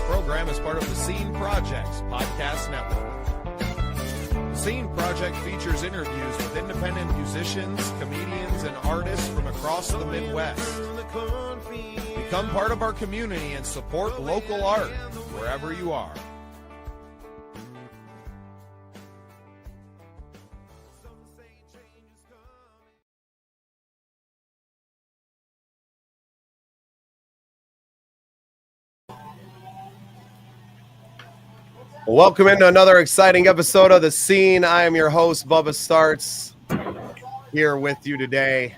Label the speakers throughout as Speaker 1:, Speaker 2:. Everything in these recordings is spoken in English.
Speaker 1: program is part of the Scene Projects Podcast Network. The Scene Project features interviews with independent musicians, comedians, and artists from across the Midwest. Become part of our community and support local art wherever you are. Welcome into another exciting episode of The Scene. I am your host, Bubba Startz, here with you today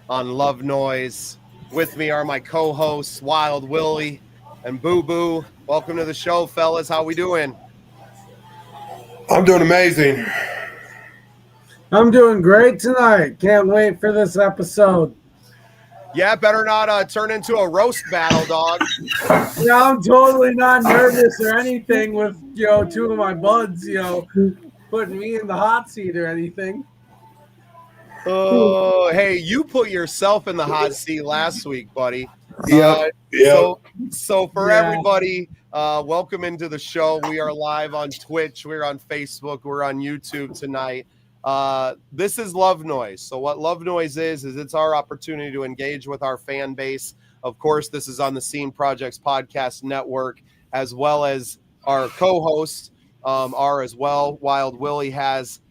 Speaker 1: on Love Noise. With me are my co-hosts, Wild Willie and Boo Boo. Welcome to the show, fellas. How we doing?
Speaker 2: I'm doing amazing.
Speaker 3: I'm doing great tonight. Can't wait for this episode.
Speaker 1: Yeah, better not turn into a roast battle, dog.
Speaker 3: Yeah, I'm totally not nervous or anything with, two of my buds, putting me in the hot seat or anything.
Speaker 1: Oh, hey, you put yourself in the hot seat last week, buddy.
Speaker 2: Yeah.
Speaker 1: So for everybody, welcome into the show. We are live on Twitch. We're on Facebook. We're on YouTube tonight. This is Love Noise. So what Love Noise is it's our opportunity to engage with our fan base. Of course, this is on the Scene Projects Podcast Network, as well as our co-hosts are as well. Wild Willie has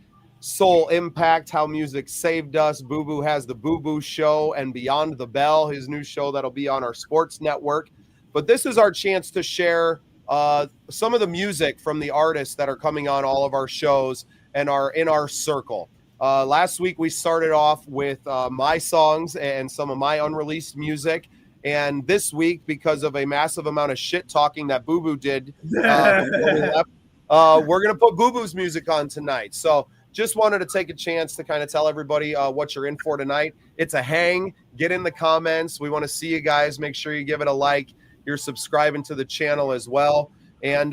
Speaker 1: Soul Impact, How Music Saved Us. Boo Boo has the Boo Boo Show and Beyond the Bell, his new show that'll be on our sports network. But this is our chance to share some of the music from the artists that are coming on all of our shows and are in our circle. Last week, we started off with my songs and some of my unreleased music. And this week, because of a massive amount of shit talking that Boo Boo did before we left, we're going to put Boo Boo's music on tonight. So just wanted to take a chance to kind of tell everybody what you're in for tonight. It's a hang. Get in the comments. We want to see you guys. Make sure you give it a like. You're subscribing to the channel as well. And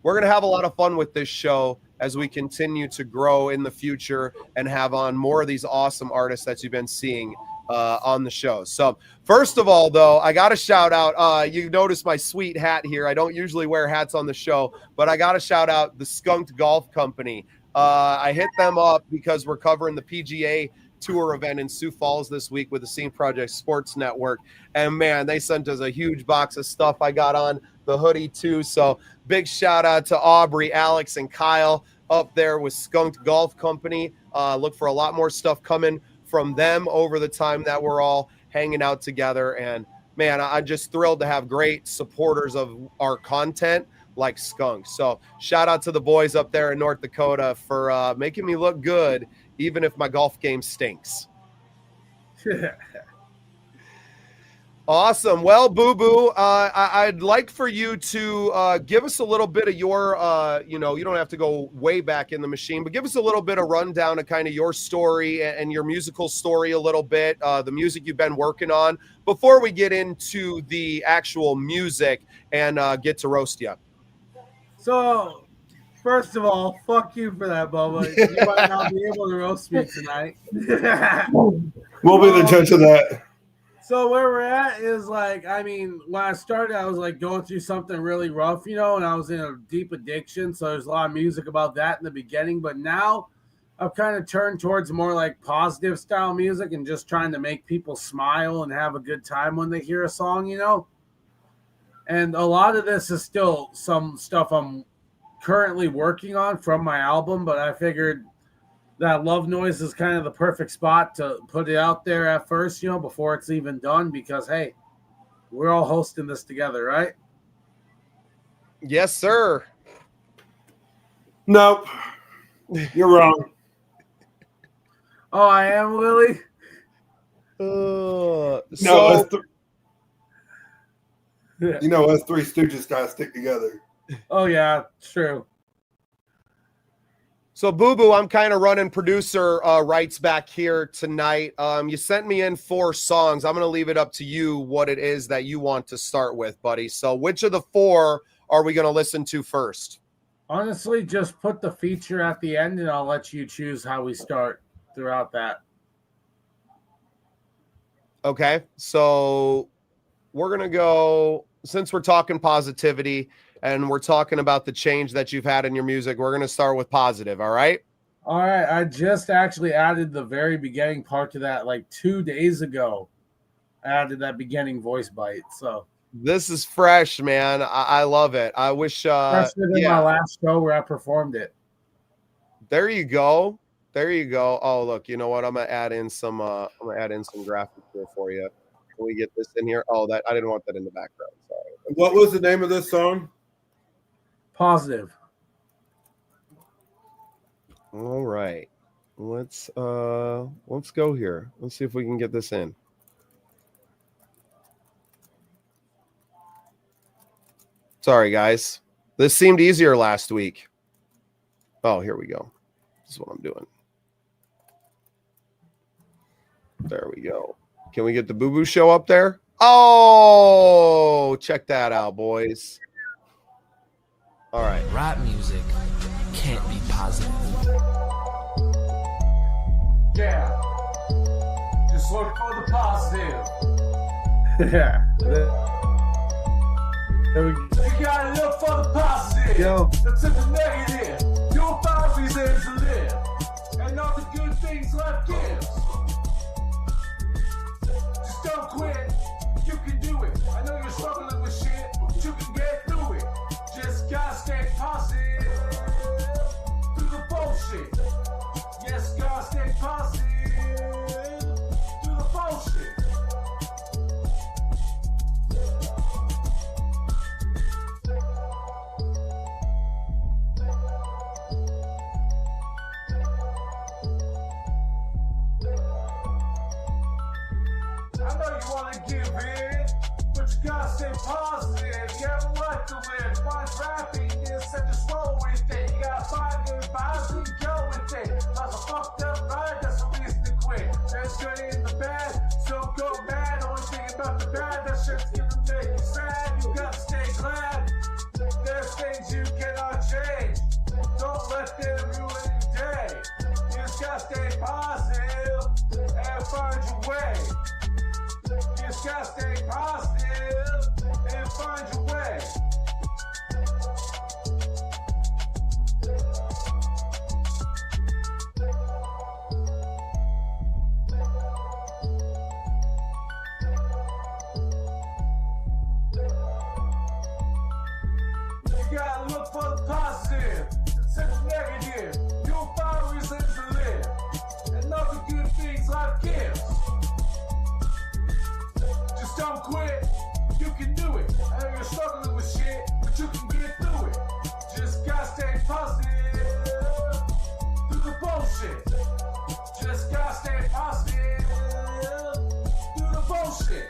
Speaker 1: we're going to have a lot of fun with this show as we continue to grow in the future and have on more of these awesome artists that you've been seeing on the show. So first of all, though, I got to shout out, you notice my sweet hat here. I don't usually wear hats on the show, but I got to shout out the Skunked Golf Company. I hit them up because we're covering the PGA Tour event in Sioux Falls this week with the Scene Project Sports Network. And man, they sent us a huge box of stuff. I got on the hoodie too. So big shout out to Aubrey, Alex, and Kyle up there with Skunked Golf Company. Look for a lot more stuff coming from them over the time that we're all hanging out together. And man, I'm just thrilled to have great supporters of our content like Skunk. So shout out to the boys up there in North Dakota for making me look good, even if my golf game stinks. Awesome. Well, Boo Boo, I'd like for you to give us a little bit of your, you don't have to go way back in the machine, but give us a little bit of rundown of kind of your story and your musical story a little bit, the music you've been working on before we get into the actual music and get to roast you.
Speaker 3: So, first of all, fuck you for that, Bubba. You might not be able to roast me tonight.
Speaker 2: We'll be the judge of that.
Speaker 3: So where we're at is when I started, I was going through something really rough, and I was in a deep addiction. So there's a lot of music about that in the beginning. But now I've kind of turned towards more positive style music and just trying to make people smile and have a good time when they hear a song, And a lot of this is still some stuff I'm currently working on from my album, but I figured that Love Noise is kind of the perfect spot to put it out there at first, before it's even done, because, hey, we're all hosting this together, right?
Speaker 1: Yes, sir.
Speaker 2: Nope. You're wrong.
Speaker 3: Oh, I am, Willie?
Speaker 2: No, us three stooges gotta stick together.
Speaker 3: Oh, yeah, true.
Speaker 1: So, Boo Boo, I'm kind of running producer rights back here tonight. You sent me in 4 songs. I'm going to leave it up to you what it is that you want to start with, buddy. So which of the 4 are we going to listen to first?
Speaker 3: Honestly, just put the feature at the end, and I'll let you choose how we start throughout that.
Speaker 1: Okay, so we're going to go since we're talking positivity and we're talking about the change that you've had in your music, we're going to start with positive. All right.
Speaker 3: All right. I just actually added the very beginning part to that like 2 days ago. I added that beginning voice bite. So
Speaker 1: this is fresh, man. I love it. I wish
Speaker 3: fresher than my last show where I performed it.
Speaker 1: There you go. There you go. Oh, look, you know what? I'm gonna add in some graphics here for you. Can we get this in here? Oh, that I didn't want that in the background. Sorry.
Speaker 2: What was the name of this song?
Speaker 3: Positive.
Speaker 1: All right. Let's go here. Let's see if we can get this in. Sorry, guys. This seemed easier last week. Oh, here we go. This is what I'm doing. There we go. Can we get the Boo Boo Show up there? Oh, check that out, boys. All right.
Speaker 4: Rap music can't be positive.
Speaker 3: Yeah. Just look for the positive. Yeah. There we go. You gotta look for the positive. Yo. That's in the negative. You'll find reasons to live. And all the good things life gives. Just don't quit. You can do it. I know you're struggling with shit, but you can get through it. Just gotta stay positive through the bullshit. Yes, gotta stay positive through the bullshit. I know you wanna give in, but you gotta stay positive. You have a life to live. Find happiness and just roll with it. You gotta find good vibes and go with it. Life's a fucked up ride, that's a reason to quit. There's good in the bad, so go mad. Only think about the bad, that shit's gonna make you sad. You gotta stay glad. There's things you cannot change. Don't let them ruin your day. You just gotta stay positive and find your way. You just gotta stay positive and find your way. You gotta look for the positive instead of negative. You'll find reasons to live and all the good things life gives. Just don't quit. You can do it. I know you're struggling with shit, but you can get through it. Just gotta stay positive through the bullshit. Just gotta stay positive through the bullshit.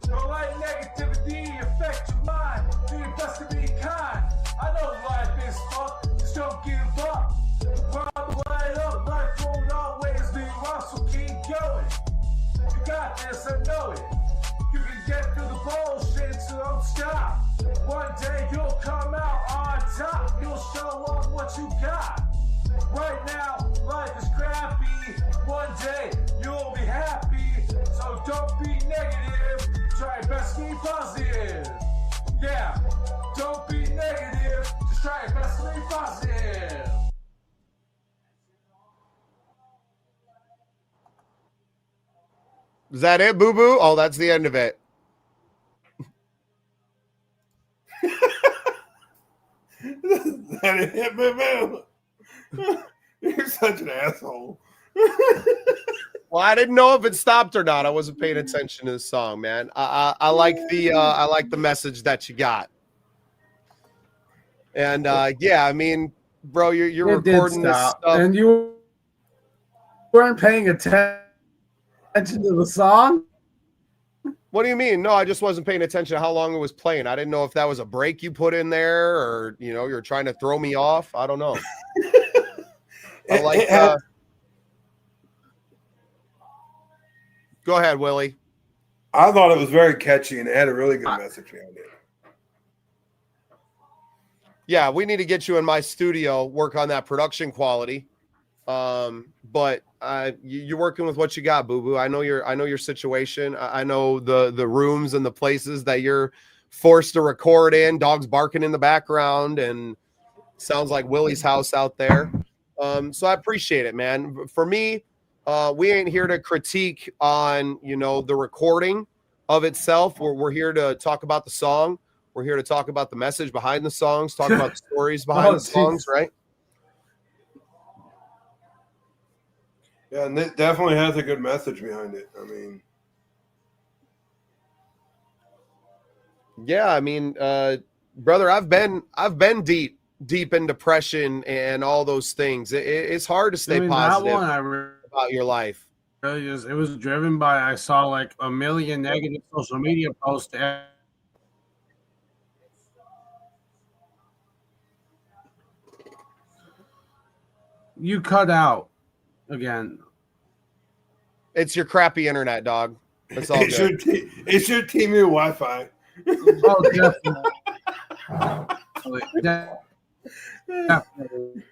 Speaker 3: Don't let negativity affect your mind. Do your best to be kind. I know life is fucked, just don't give up. Problem light up, life won't always be rough, so keep going. You got this, I know it. You can get through the bullshit, so don't stop. One day you'll come out on top. You'll show up what you got. Right now, life is crappy. One day you'll be happy, so don't be negative. Try your best to be positive. Yeah, don't be negative. Just try your best to be positive.
Speaker 1: Is that it, Boo Boo? Oh, that's the end of it.
Speaker 2: That hit me, man. You're such an asshole.
Speaker 1: Well, I didn't know if it stopped or not. I wasn't paying attention to the song, man. I like the message that you got. And yeah, I mean, bro, you're
Speaker 3: It did
Speaker 1: recording this
Speaker 3: stop,
Speaker 1: stuff.
Speaker 3: and you weren't paying attention to the song.
Speaker 1: What do you mean? No, I just wasn't paying attention to how long it was playing. I didn't know if that was a break you put in there, or you're trying to throw me off. I don't know. I like. Go ahead, Willie.
Speaker 2: I thought it was very catchy and it had a really good message behind it.
Speaker 1: Yeah, we need to get you in my studio, work on that production quality. But you're working with what you got, Boo Boo. I know your situation. I know the rooms and the places that you're forced to record in. Dogs barking in the background, and sounds like Willie's house out there. So I appreciate it, man. For me, we ain't here to critique on the recording of itself. We're here to talk about the song. We're here to talk about the message behind the songs, talk about the stories behind the songs, right?
Speaker 2: Yeah, and it definitely has a good message behind it. I mean,
Speaker 1: yeah, brother, I've been deep in depression and all those things. It's hard to stay positive about your life.
Speaker 3: It was driven by, I saw like a million negative social media posts. You cut out again.
Speaker 1: It's your crappy internet, dog. That's all good.
Speaker 2: It's your Temu Wi-Fi.
Speaker 3: Oh, definitely.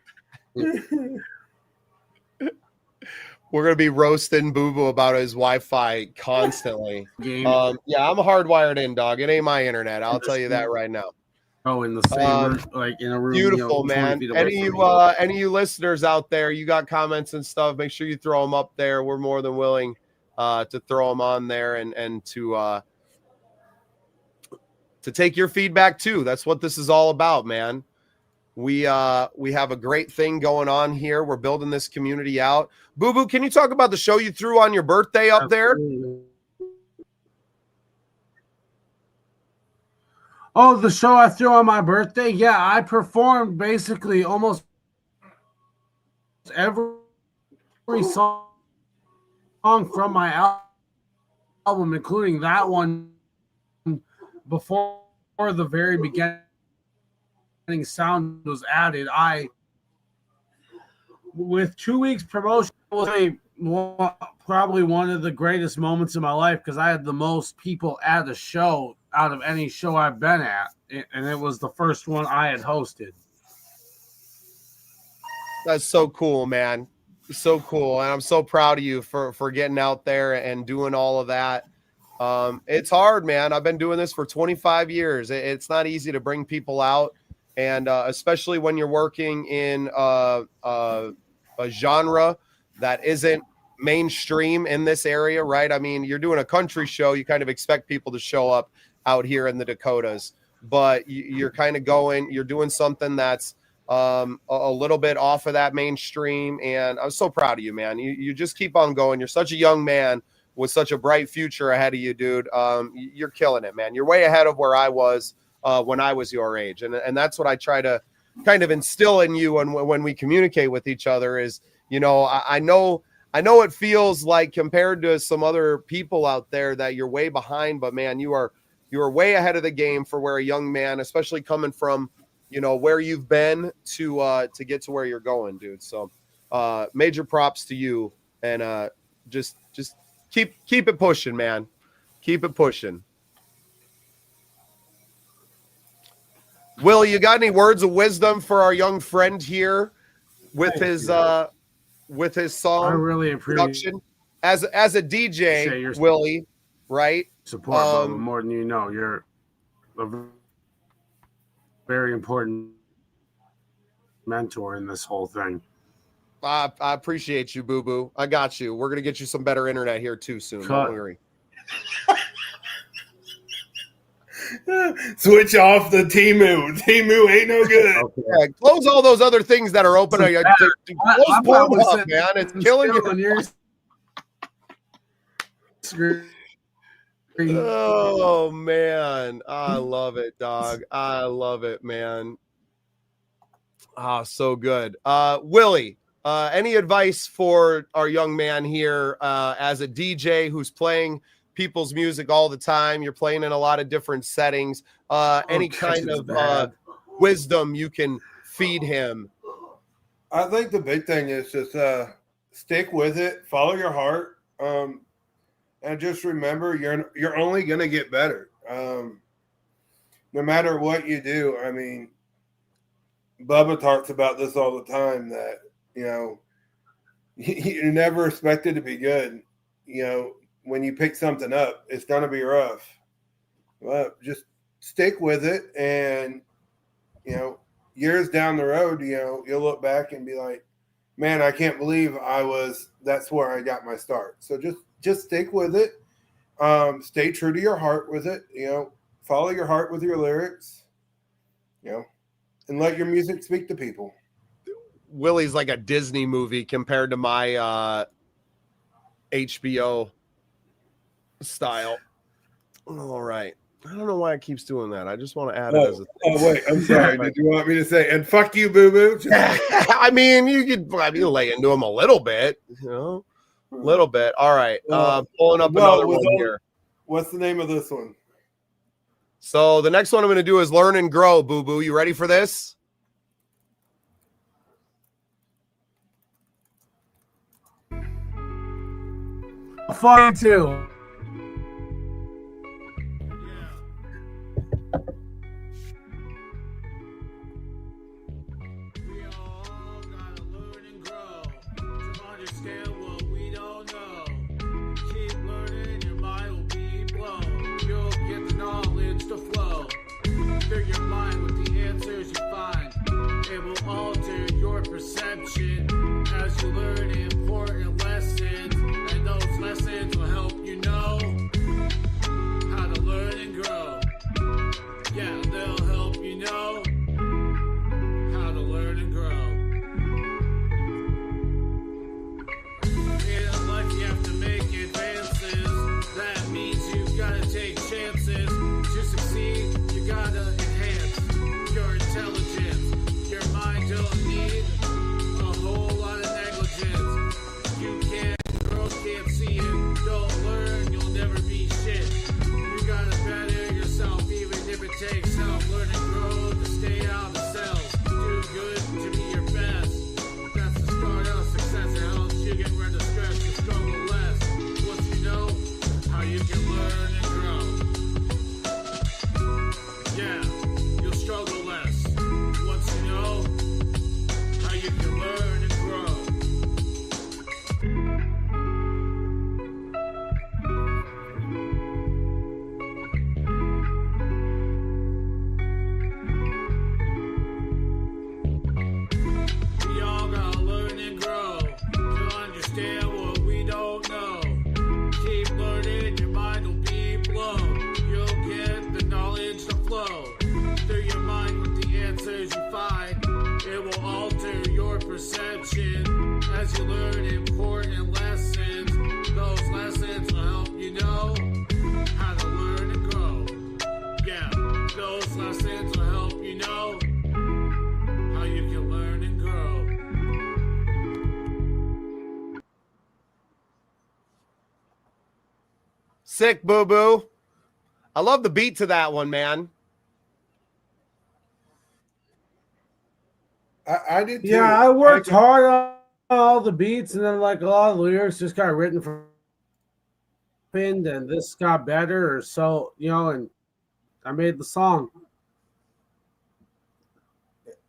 Speaker 1: We're gonna be roasting Boo Boo about his Wi-Fi constantly. Yeah, I'm hardwired in, dog. It ain't my internet. I'll tell you that right now.
Speaker 3: Oh, in the same room, like in a room.
Speaker 1: Beautiful, man. Any of you listeners out there, you got comments and stuff, make sure you throw them up there. We're more than willing to throw them on there and to take your feedback too. That's what this is all about, man. We have a great thing going on here. We're building this community out. Boo Boo, can you talk about the show you threw on your birthday up there?
Speaker 3: Oh, the show I threw on my birthday? Yeah, I performed basically almost every song from my album, including that one before the very beginning sound was added. With 2 weeks promotion, was probably one of the greatest moments of my life because I had the most people at a show out of any show I've been at, and it was the first one I had hosted.
Speaker 1: That's so cool, man. So cool, and I'm so proud of you for getting out there and doing all of that. It's hard, man. I've been doing this for 25 years. It's not easy to bring people out, and especially when you're working in a genre that isn't mainstream in this area, right? I mean, you're doing a country show. You kind of expect people to show up out here in the Dakotas, but you're kind of you're doing something that's a little bit off of that mainstream. And I'm so proud of you, man. You just keep on going. You're such a young man with such a bright future ahead of you, dude. You're killing it, man. You're way ahead of where I was when I was your age. And that's what I try to kind of instill in you when we communicate with each other is, I know it feels like compared to some other people out there that you're way behind, but man, you are way ahead of the game for where a young man, especially coming from, where you've been to get to where you're going, dude. So major props to you, and just keep it pushing, man. Keep it pushing. Will, you got any words of wisdom for our young friend here with his song?
Speaker 3: I really appreciate
Speaker 1: as a DJ, Willie, right?
Speaker 3: Support, Bubba, more than you know. You're a very important mentor in this whole thing.
Speaker 1: I appreciate you, Boo Boo. I got you. We're gonna get you some better internet here too soon. Don't worry.
Speaker 2: Switch off the Temu. Temu ain't no good.
Speaker 1: Okay. Yeah, close all those other things that are open. Close Pornhub, man. It's killing you. Oh man, I love it, dog. I love it, man. So good. Willie, any advice for our young man here as a DJ who's playing people's music all the time? You're playing in a lot of different settings. Any kind of wisdom you can feed him?
Speaker 2: I think the big thing is just stick with it, follow your heart, and just remember you're only gonna get better. No matter what you do. I mean, Bubba talks about this all the time, that, you know, you're never expected to be good. You know, when you pick something up, it's going to be rough. Well, just stick with it. And, you know, years down the road, you know, you'll look back and be like, man, I can't believe that's where I got my start. So just stick with it. Stay true to your heart with it. You know, follow your heart with your lyrics, you know, and let your music speak to people.
Speaker 1: Willie's like a Disney movie compared to my HBO style. All right. I don't know why it keeps doing that. I just want to add it as a thing.
Speaker 2: Oh, wait. I'm sorry. Did you want me to say, and fuck you, boo-boo?
Speaker 1: I mean, you could lay into him a little bit, you know, a little bit. All right. Pulling up another one here.
Speaker 2: What's the name of this one?
Speaker 1: So the next one I'm going to do is Learn and Grow, boo-boo. You ready for this?
Speaker 3: Fun too.
Speaker 5: Perception as you learn important lessons, and those lessons will help you know how to learn and grow. Yeah, they'll help you know how to learn and grow. In life you have to make advances. That means you gotta take chances. To succeed, you gotta enhance your intelligence. Your mind don't need whole lot of negligence. You girls can't see it. Don't learn, you'll never be shit. You gotta better yourself, even if it takes help. Learn and grow to stay out of the cells. Do good to be your best. That's the start of success. It helps you get rid of stress. You struggle less. Once you know how you can learn and grow. Yeah, you'll struggle less. Once you know how you can learn and grow. We all gotta learn and grow to understand what we don't know. Keep learning, your mind will be blown. You'll get the knowledge to flow through your mind with the answers you find. It will alter your perception as you learn important lessons. Those lessons will help you know how to learn and grow. Yeah, those lessons will help you know how you can learn and grow.
Speaker 1: Sick, boo-boo. I love the beat to that one, man.
Speaker 2: I did too.
Speaker 3: Yeah, I worked hard on all the beats, and then like a lot of lyrics just got written for pinned, and this got better, or so, you know, and I made the song.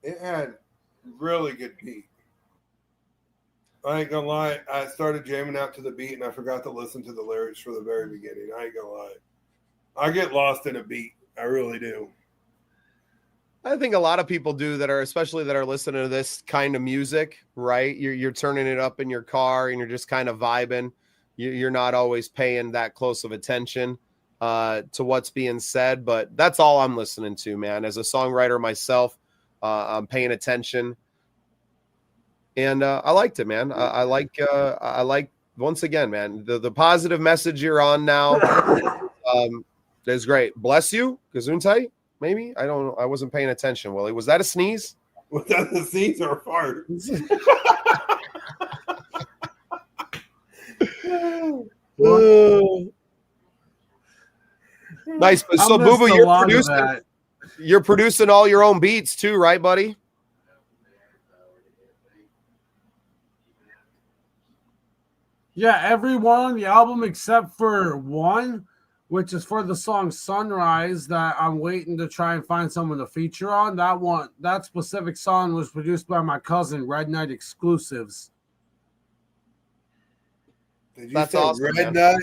Speaker 2: It had really good beat. I ain't gonna lie. I started jamming out to the beat, and I forgot to listen to the lyrics for the very beginning. I ain't gonna lie. I get lost in a beat. I really do.
Speaker 1: I think a lot of people do that, are especially that are listening to this kind of music, right? You're turning it up in your car and you're just kind of vibing. You're not always paying that close of attention to what's being said, but that's all I'm listening to, man. As a songwriter myself, I'm paying attention, and I liked it, man. I like once again, man, the positive message you're on now is great. Bless you, Gesundheit. Maybe I don't know. I wasn't paying attention, Willie. Was that a sneeze?
Speaker 2: Was that a sneeze or a fart?
Speaker 1: Nice. So, Boo Boo, you're producing all your own beats too, right, buddy?
Speaker 3: Yeah, every one on the album except for one which is for the song Sunrise that I'm waiting to try and find someone to feature on. That specific song was produced by my cousin, Red Knight Exclusives.
Speaker 2: Did you
Speaker 1: That's
Speaker 2: say
Speaker 1: awesome,
Speaker 2: Red
Speaker 1: man.
Speaker 2: Nut?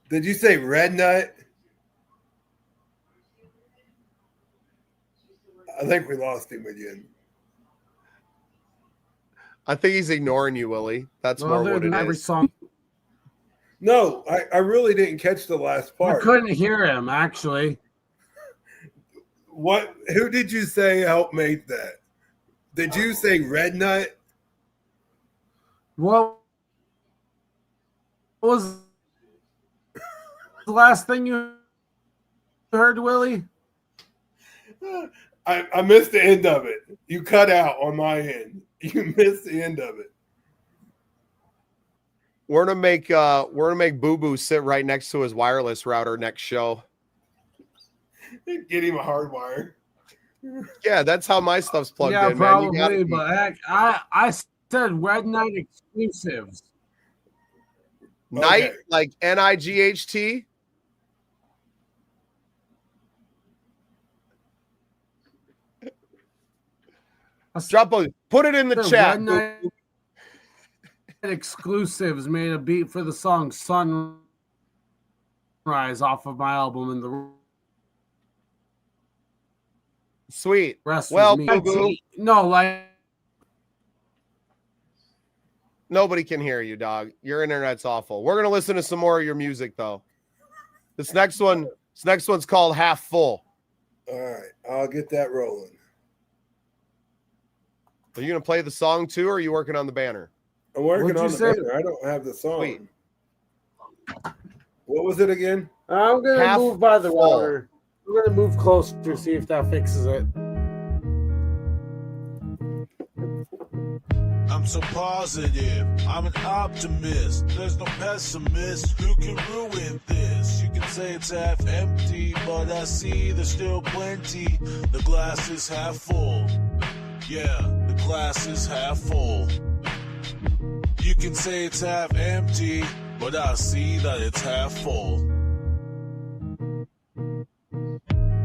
Speaker 2: Did you say Red Nut? I think we lost him again.
Speaker 1: I think he's ignoring you, Willie. That's more what it
Speaker 3: Every
Speaker 1: is.
Speaker 3: song.
Speaker 2: No, I really didn't catch the last
Speaker 3: I
Speaker 2: part.
Speaker 3: couldn't hear him, actually.
Speaker 2: What? Who did you say helped make that? Did you say Red Nut?
Speaker 3: What was the last thing you heard, Willie?
Speaker 2: I missed the end of it. You cut out on my end. You missed the end of it.
Speaker 1: We're gonna make Boo Boo sit right next to his wireless router next show.
Speaker 2: Get him a hard wire.
Speaker 1: Yeah, that's how my stuff's plugged
Speaker 3: Yeah,
Speaker 1: in, man. You gotta
Speaker 3: probably.
Speaker 1: be-
Speaker 3: But heck, I said Red Knight Exclusives.
Speaker 1: Night,
Speaker 2: Okay.
Speaker 1: like NIGHT. Put it in the
Speaker 3: The
Speaker 1: chat.
Speaker 3: Red Knight Exclusives made a beat for the song Sunrise off of my album, and the
Speaker 1: Sweet.
Speaker 3: rest
Speaker 1: Well,
Speaker 3: was me.
Speaker 1: Boo Boo,
Speaker 3: No, like
Speaker 1: nobody can hear you, dog. Your internet's awful. We're gonna listen to some more of your music, though. This next one's called Half Full.
Speaker 2: All right, I'll get that rolling.
Speaker 1: Are you gonna play the song too, or are you working on the banner?
Speaker 2: I'm working
Speaker 3: What'd
Speaker 2: on
Speaker 3: you
Speaker 2: the
Speaker 3: say?
Speaker 2: banner. I don't have the song.
Speaker 1: Sweet.
Speaker 2: What was it again?
Speaker 3: I'm gonna
Speaker 1: Half
Speaker 3: move by the
Speaker 1: full.
Speaker 3: router. I'm gonna move closer to see if that fixes it.
Speaker 5: I'm so positive, I'm an optimist. There's no pessimist who can ruin this. You can say it's half empty, but I see there's still plenty. The glass is half full. Yeah, the glass is half full. You can say it's half empty, but I see that it's half full.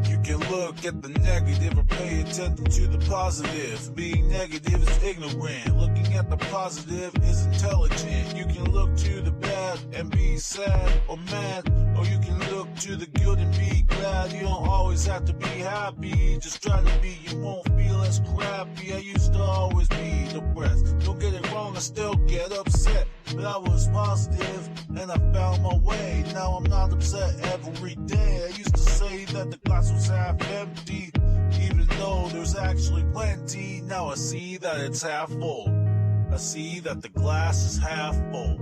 Speaker 5: You can look at the negative or pay attention to the positive. Being negative is ignorant. Looking at the positive is intelligent. You can look to the bad and be sad or mad, or you can look to the good and be glad. You don't always have to be happy. Just try to be, you won't feel as crappy. I used to always be depressed. Don't get it wrong, I still get upset. But I was positive and I found my way. Now I'm not upset every day. I used to say that the glass was half empty, even though there's actually plenty. Now I see that it's half full. I see that the glass is half full.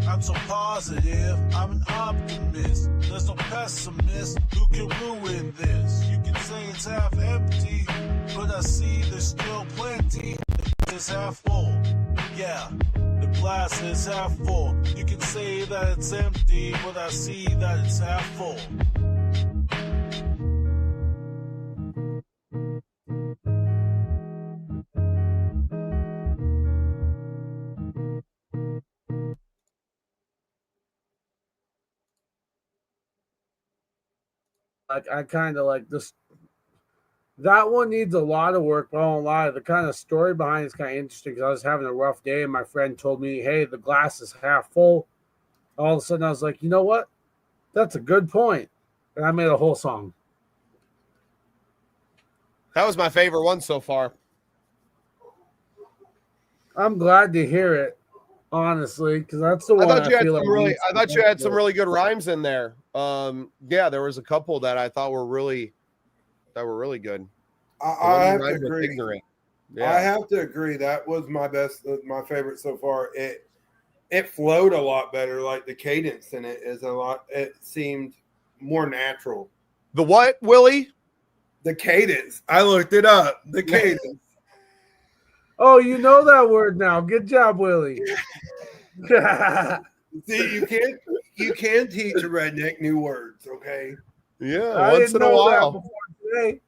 Speaker 5: I'm so positive, I'm an optimist. There's no pessimist who can ruin this. You can say it's half empty, but I see there's still plenty. It's half full. Yeah, the glass is half full. You can say that it's empty, but I see that it's half full.
Speaker 3: I kind of like this. That one needs a lot of work, but I won't lie. The kind of story behind it's kind of interesting because I was having a rough day and my friend told me, hey, the glass is half full. All of a sudden I was like, you know what? That's a good point. And I made a whole song.
Speaker 1: That was my favorite one so far.
Speaker 3: I'm glad to hear it, honestly, because that's the
Speaker 1: I
Speaker 3: one
Speaker 1: thought you had
Speaker 3: feel
Speaker 1: some
Speaker 3: like
Speaker 1: really.
Speaker 3: needs
Speaker 1: I thought you had some really good rhymes in there. Yeah, there was a couple that I thought were really good.
Speaker 2: I have to
Speaker 1: Rhymed with
Speaker 2: agree.
Speaker 1: ignorant.
Speaker 2: I
Speaker 1: Yeah,
Speaker 2: have to agree. That was my favorite so far. It flowed a lot better. Like the cadence in it is a lot. It seemed more natural.
Speaker 1: the what, Willie?
Speaker 2: The cadence. I looked it up. The cadence.
Speaker 3: Oh, you know that word now. Good job, Willie.
Speaker 2: See, you can teach a redneck new words. Okay.
Speaker 1: Yeah,
Speaker 3: I
Speaker 1: once
Speaker 3: didn't
Speaker 1: in a
Speaker 3: know that
Speaker 1: while.
Speaker 3: before today.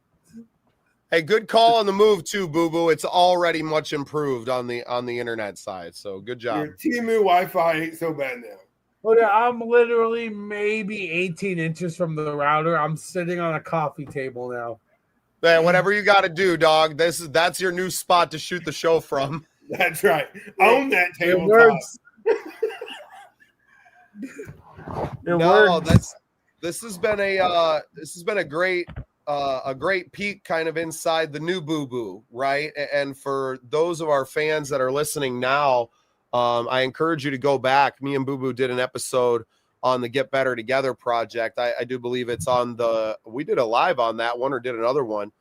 Speaker 1: Hey, good call on the move too, Boo Boo. It's already much improved on the internet side. So good job.
Speaker 2: Your Timu Wi-Fi ain't so bad now.
Speaker 3: Well, yeah, I'm literally maybe 18 inches from the router. I'm sitting on a coffee table now.
Speaker 1: Yeah, whatever you got to do, dog. That's your new spot to shoot the show from.
Speaker 2: That's right. Own that
Speaker 3: It
Speaker 2: tabletop.
Speaker 3: works.
Speaker 1: This has been a great peek kind of inside the new Boo Boo, right? And for those of our fans that are listening now, I encourage you to go back. Me and Boo Boo did an episode on the Get Better Together project. I do believe it's on we did a live on that one or did another one.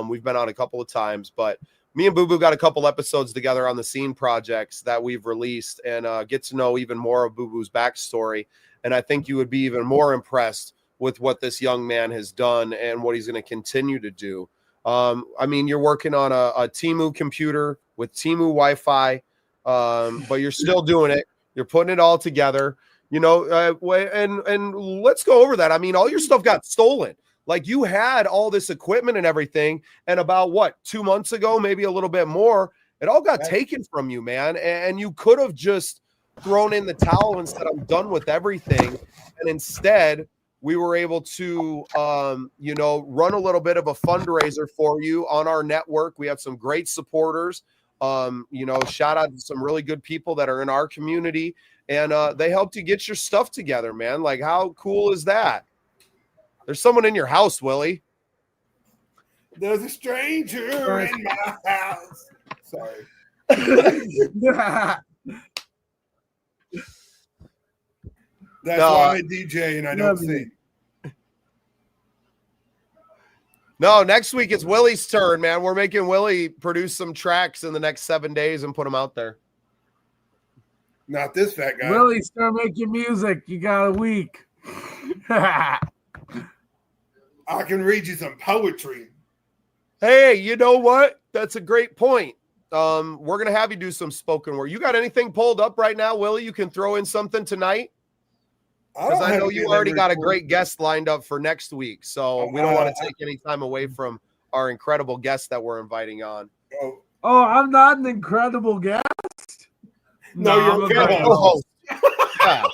Speaker 1: We've been on a couple of times, but me and Boo Boo got a couple episodes together on the scene projects that we've released and get to know even more of Boo Boo's backstory. And I think you would be even more impressed with what this young man has done and what he's going to continue to do. I mean, you're working on a Timu computer with Timu Wi-Fi, but you're still doing it. You're putting it all together, and let's go over that. I mean, all your stuff got stolen. Like you had all this equipment and everything, and about 2 months ago, maybe a little bit more, it all got taken from you, man. And you could have just thrown in the towel and said, I'm done with everything. And instead, we were able to, run a little bit of a fundraiser for you on our network. We have some great supporters. Shout out to some really good people that are in our community, and they helped you get your stuff together, man. Like, how cool is that? There's someone in your house, Willie.
Speaker 2: There's a stranger in my house. Sorry. That's why I DJ and I don't sing.
Speaker 1: No, next week it's Willie's turn, man. We're making Willie produce some tracks in the next 7 days and put them out there.
Speaker 2: Not this fat guy.
Speaker 3: Willie, start making music. You got a week.
Speaker 2: I can read you some poetry.
Speaker 1: Hey, you know what? That's a great point. We're going to have you do some spoken word. You got anything pulled up right now, Willie? You can throw in something tonight? Because I know you already got a great guest lined up for next week. So we don't want to take any time away from our incredible guest that we're inviting on.
Speaker 3: Oh, I'm not an incredible guest.
Speaker 2: No, you're a
Speaker 1: co-host. Yeah. What are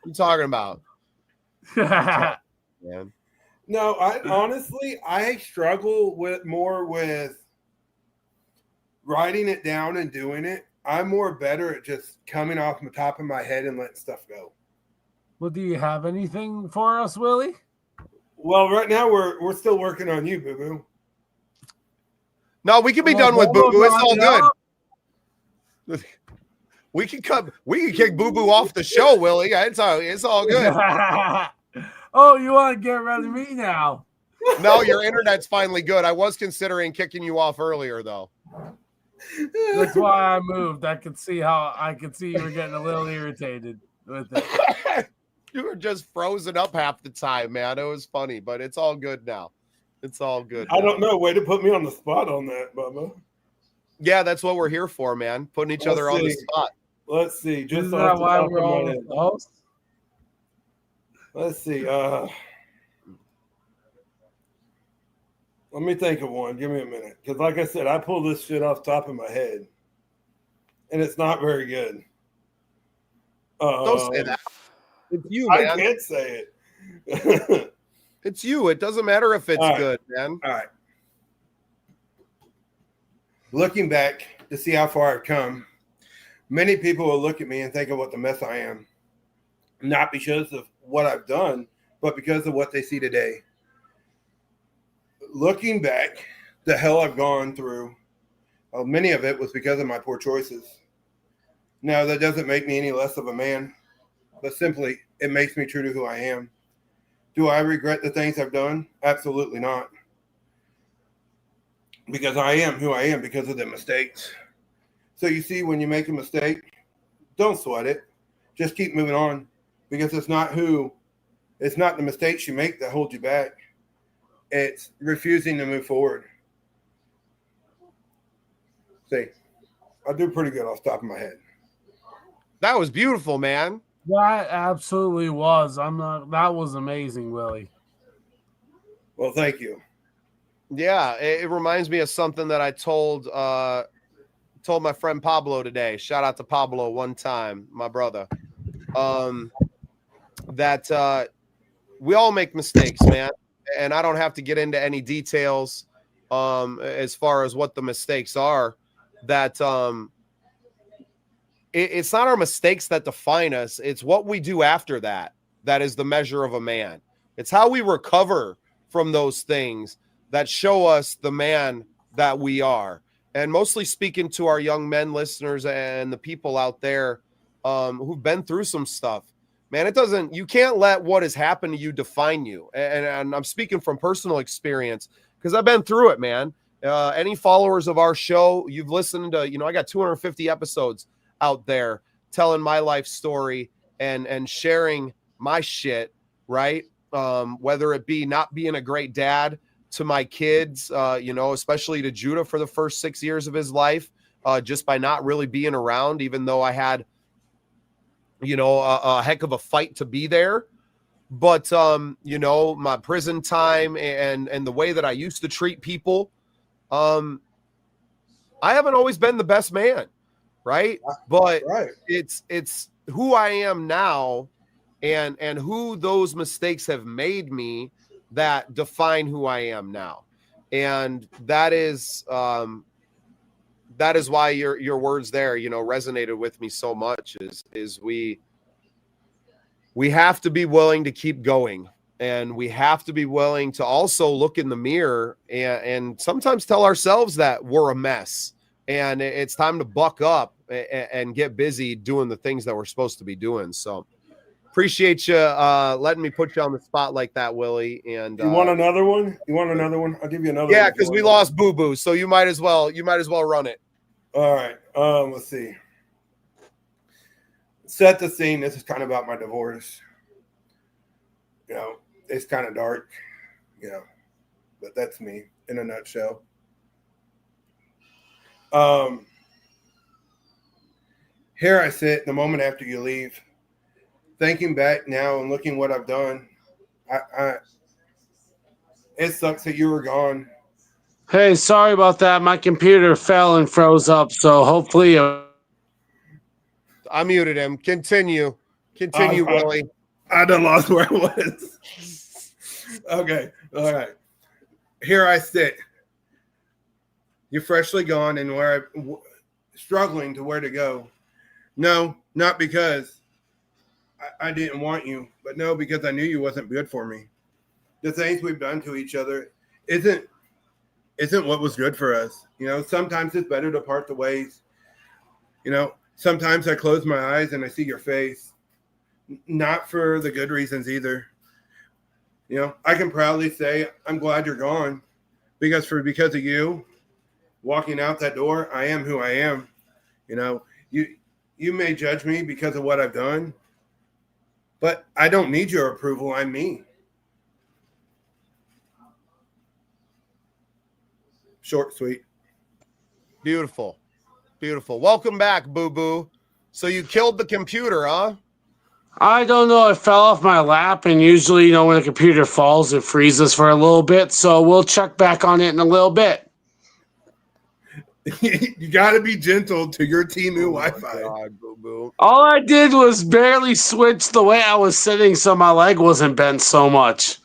Speaker 1: you talking about? Man.
Speaker 2: No, I struggle with writing it down and doing it. I'm more better at just coming off the top of my head and letting stuff go.
Speaker 3: Well, do you have anything for us, Willie?
Speaker 2: Well, right now we're still working on you, Boo Boo.
Speaker 1: No, we can be done with Boo Boo. It's all good. We can kick Boo Boo off the show, Willie. It's all good.
Speaker 3: Oh, you want to get rid of me now?
Speaker 1: No, your internet's finally good. I was considering kicking you off earlier, though.
Speaker 3: That's why I moved. I could see you were getting a little irritated with it.
Speaker 1: You were just frozen up half the time, man. It was funny, but it's all good now. It's all good.
Speaker 2: I don't know. Way to put me on the spot on that, Bubba.
Speaker 1: Yeah, that's what we're here for, man. Putting each other on the spot.
Speaker 2: Let's see. Just
Speaker 3: Isn't that why we're all the hosts?
Speaker 2: Let's see. Let me think of one. Give me a minute. Because like I said, I pull this shit off the top of my head. And it's not very good.
Speaker 1: Don't say that. It's you, man.
Speaker 2: I can't say it.
Speaker 1: It's you. It doesn't matter if it's good, man.
Speaker 2: All right. Looking back to see how far I've come, many people will look at me and think of what the mess I am. Not because of what I've done, but because of what they see today. Looking back, the hell I've gone through, many of it was because of my poor choices. Now, that doesn't make me any less of a man, but simply it makes me true to who I am. Do I regret the things I've done? Absolutely not. Because I am who I am because of the mistakes. So you see, when you make a mistake, don't sweat it. Just keep moving on. Because it's not the mistakes you make that hold you back. It's refusing to move forward. See, I do pretty good off the top of my head.
Speaker 1: That was beautiful, man.
Speaker 3: That absolutely was. That was amazing, Willie.
Speaker 2: Well, thank you.
Speaker 1: Yeah, it reminds me of something that I told my friend Pablo today. Shout out to Pablo one time, my brother. That we all make mistakes, man, and I don't have to get into any details as far as what the mistakes are. That it's not our mistakes that define us. It's what we do after that that is the measure of a man. It's how we recover from those things that show us the man that we are. And mostly speaking to our young men listeners and the people out there who've been through some stuff, man, you can't let what has happened to you define you. And I'm speaking from personal experience because I've been through it, man. Any followers of our show, you've listened to, I got 250 episodes out there telling my life story and sharing my shit, right? Whether it be not being a great dad to my kids, especially to Judah for the first 6 years of his life, just by not really being around, even though I had, a heck of a fight to be there. But, my prison time and the way that I used to treat people, I haven't always been the best man, right? But it's who I am now and who those mistakes have made me that define who I am now. And that is why your words there, resonated with me so much is we have to be willing to keep going, and we have to be willing to also look in the mirror and sometimes tell ourselves that we're a mess and it's time to buck up and get busy doing the things that we're supposed to be doing. So appreciate you letting me put you on the spot like that, Willie. And
Speaker 2: you want another one? I'll give you another one.
Speaker 1: Yeah, because we lost Boo Boo, so you might as well run it.
Speaker 2: All right. Let's see. Set the scene. This is kind of about my divorce. It's kind of dark, but that's me in a nutshell. Here I sit the moment after you leave, thinking back now and looking what I've done. It sucks that you were gone.
Speaker 3: Hey, sorry about that. My computer fell and froze up, so hopefully
Speaker 1: I muted him. Continue, Willie.
Speaker 2: I done lost where I was. Okay. All right. Here I sit. You're freshly gone and struggling to where to go. No, not because I didn't want you, but no, because I knew you wasn't good for me. The things we've done to each other isn't what was good for us. Sometimes it's better to part the ways. Sometimes I close my eyes and I see your face. Not for the good reasons either. I can proudly say I'm glad you're gone because of you walking out that door, I am who I am. You may judge me because of what I've done, but I don't need your approval. I'm me. Short, sweet.
Speaker 1: Beautiful. Welcome back, Boo Boo. So you killed the computer, huh?
Speaker 3: I don't know. It fell off my lap, and usually, when a computer falls, it freezes for a little bit. So we'll check back on it in a little bit.
Speaker 2: You got to be gentle to your Temu Wi-Fi.
Speaker 1: God, Boo Boo.
Speaker 3: All I did was barely switch the way I was sitting so my leg wasn't bent so much.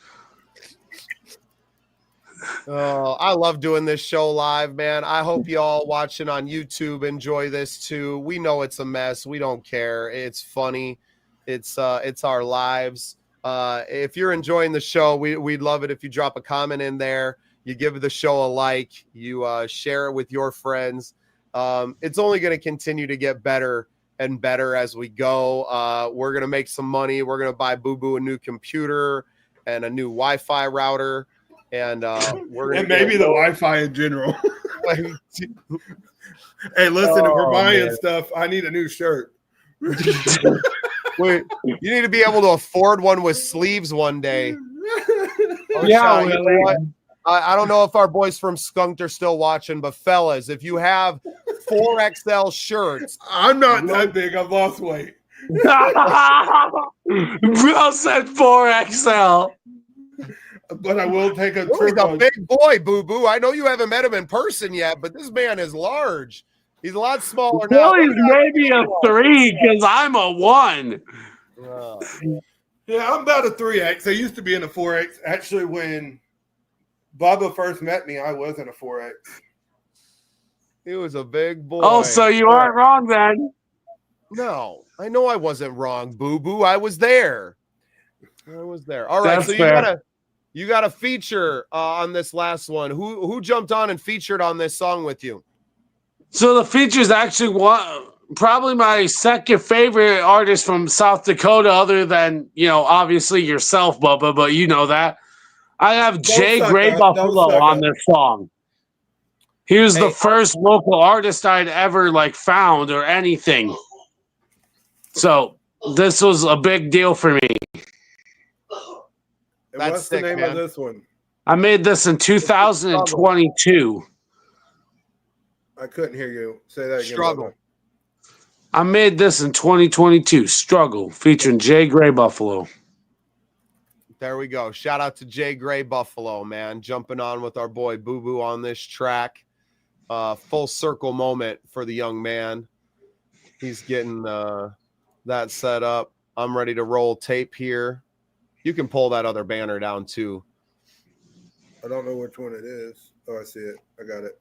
Speaker 1: Oh, I love doing this show live, man. I hope you all watching on YouTube enjoy this too. We know it's a mess. We don't care. It's funny. It's our lives. If you're enjoying the show, we'd love it if you drop a comment in there. You give the show a like. You share it with your friends. It's only going to continue to get better and better as we go. We're going to make some money. We're going to buy Boo Boo a new computer and a new Wi-Fi router. And we're gonna
Speaker 2: maybe the Wi-Fi in general. Hey, listen, if we're buying stuff, I need a new shirt.
Speaker 1: Wait, you need to be able to afford one with sleeves one day.
Speaker 3: Yeah,
Speaker 1: you know what? I don't know if our boys from Skunked are still watching, but fellas, if you have 4XL shirts,
Speaker 2: I'm not that big. I've lost weight.
Speaker 3: Bro said 4XL.
Speaker 2: but I will take a
Speaker 1: Willie's
Speaker 2: trip
Speaker 1: a
Speaker 2: on.
Speaker 1: big boy, Boo Boo. I know you haven't met him in person yet, but this man is large. He's a lot smaller now.
Speaker 3: Willie's maybe a 3 because I'm a 1.
Speaker 2: Yeah, I'm about a 3X. I used to be in a 4X. Actually, when Bubba first met me, I wasn't a 4X.
Speaker 1: He was a big boy.
Speaker 3: Oh, so you aren't wrong then.
Speaker 1: No, I know I wasn't wrong, Boo Boo. I was there. All right,
Speaker 3: That's
Speaker 1: so
Speaker 3: fair.
Speaker 1: you got a feature on this last one. Who jumped on and featured on this song with you?
Speaker 3: So the feature's actually probably my second favorite artist from South Dakota, other than, obviously yourself, Bubba, but you know that. I have Jay
Speaker 2: suck
Speaker 3: Gray
Speaker 2: up. Don't
Speaker 3: Buffalo
Speaker 2: suck
Speaker 3: on
Speaker 2: up.
Speaker 3: this song. He was the
Speaker 1: Hey,
Speaker 3: first local artist I'd ever found or anything. So this was a big deal for me.
Speaker 2: And
Speaker 1: That's
Speaker 2: what's
Speaker 1: sick,
Speaker 2: the name
Speaker 1: man.
Speaker 2: of this one?
Speaker 3: I made this in 2022.
Speaker 2: I couldn't hear you. Say that again.
Speaker 1: Struggle.
Speaker 2: Bubba.
Speaker 3: I made this in 2022. Struggle, featuring Jay Gray Buffalo.
Speaker 1: There we go. Shout out to Jay Gray Buffalo, man. Jumping on with our boy Boo Boo on this track. Full circle moment for the young man. He's getting that set up. I'm ready to roll tape here. You can pull that other banner down too.
Speaker 2: I don't know which one it is. Oh, I see it. I got it.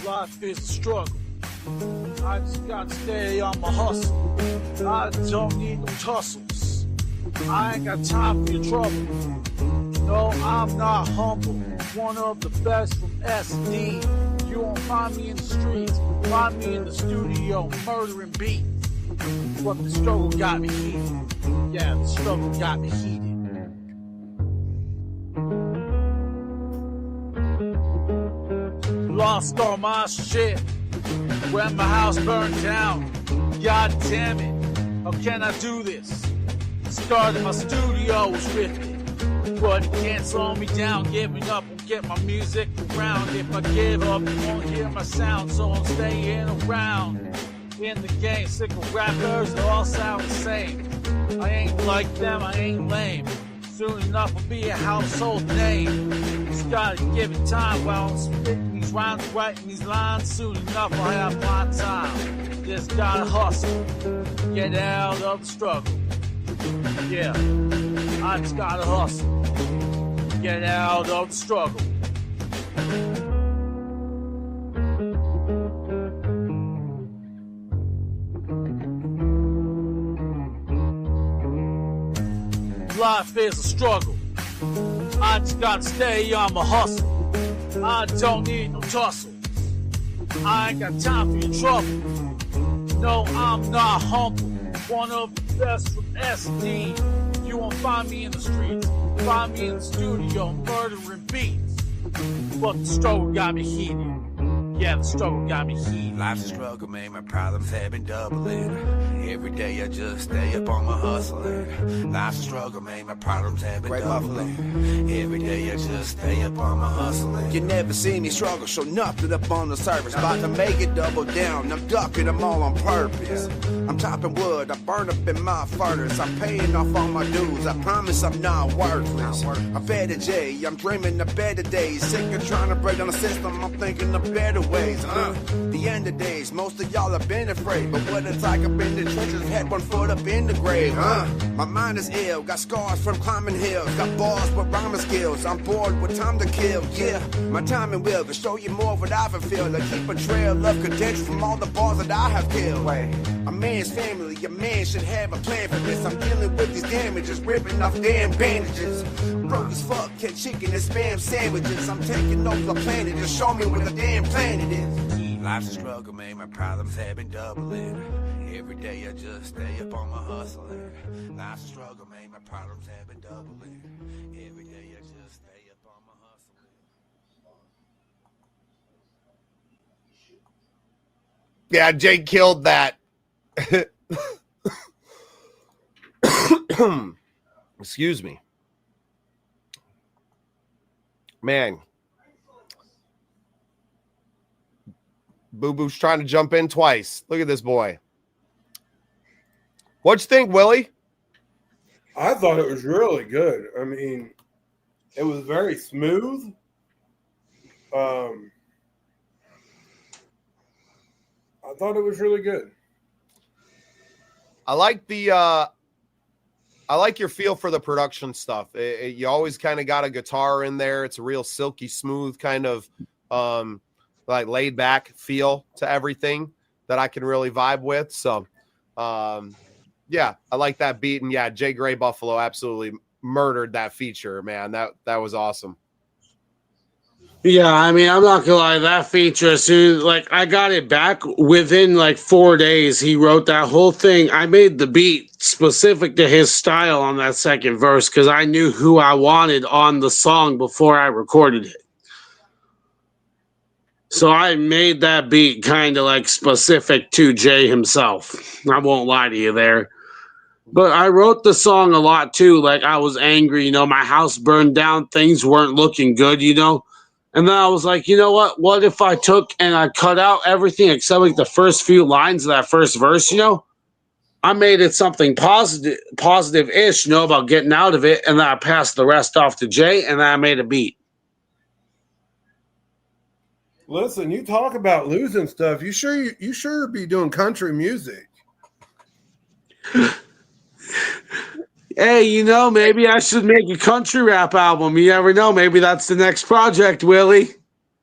Speaker 5: Life is a struggle. I just gotta stay on my hustle. I don't need no tussles. I ain't got time for your trouble. No, I'm not humble. One of the best from SD. You won't find me in the streets. Find me in the studio murdering beats. But the struggle got me heated. Yeah, the struggle got me heated. Lost all my shit when my house burned down. God damn it, how can I do this? Started my studio was with it, but it can't slow me down. Giving up won't get my music around. If I give up, you won't hear my sound, so I'm staying around. In the game, sick of rappers, they all sound the same. I ain't like them, I ain't lame. Soon enough I'll be a household name. Just gotta give it time while I'm spitting these rhymes, writing these lines. Soon enough I'll have my time. Just gotta hustle, get out of the struggle. Yeah, I just gotta hustle, get out of the struggle. Life is a struggle. I just gotta stay on my hustle. I don't need no tussle. I ain't got time for your trouble. No, I'm not humble. One of the best from SD. You won't find me in the streets. Find me in the studio murdering beats. But the struggle got me heated. Yeah, the struggle got me heated.
Speaker 6: Life's a struggle, man. My problems have been doubling. Every day I just stay up on my hustling. Life's a struggle, man. My problems have been doubling. Every day I just stay up on my hustling. You never see me struggle, show nothing up on the surface. About to make it double down. I'm ducking them all on purpose. I'm chopping wood, I burn up in my furnace. I'm paying off all my dues. I promise I'm not worthless. I'm fed to J, I'm dreaming of better days. Sick of trying to break down the system, I'm thinking of better ways. The end of days, most of y'all have been afraid. But what it's like up in the trenches, had one foot up in the grave. My mind is ill, got scars from climbing hills. Got balls with rhyming skills, I'm bored with time to kill. Yeah, my timing will to show you more of what I feel. I keep a trail of credentials from all the balls that I have killed. A man's family, a man should have a plan for this. I'm dealing with these damages, ripping off damn bandages. Broke as fuck, catch chicken and spam sandwiches. I'm taking over the planet, just show me where the damn planet is. Life's a struggle, man, my problems have been doubling. Every day I just stay up on my hustling. Life's a struggle, man, my problems have been doubling. Every day I just stay up on my hustling.
Speaker 1: Yeah, Jay killed that. Excuse me. Man. Boo Boo's trying to jump in twice. Look at this boy. What'd you think, Willie?
Speaker 2: I thought it was really good. I mean, it was very smooth. I thought it was really good.
Speaker 1: I like your feel for the production stuff. You always kind of got a guitar in there. It's a real silky smooth kind of like laid back feel to everything that I can really vibe with. So yeah, I like that beat. And yeah, Jay Gray Buffalo absolutely murdered that feature, man. That was awesome.
Speaker 3: Yeah, I mean, I'm not gonna lie, that feature, as soon like I got it back within like 4 days, he wrote that whole thing. I made the beat specific to his style on that second verse because I knew who I wanted on the song before I recorded it. So I made that beat kind of like specific to Jay himself. I won't lie to you there. But I wrote the song a lot too. Like I was angry, you know, my house burned down, things weren't looking good, you know. And then I was like, you know what? What if I took and I cut out everything except like the first few lines of that first verse, you know? I made it something positive-ish, you know, about getting out of it, and then I passed the rest off to Jay, and then I made a beat.
Speaker 2: Listen, you talk about losing stuff. You sure be doing country music.
Speaker 3: Hey, you know, maybe I should make a country rap album. You never know. Maybe that's the next project, Willie.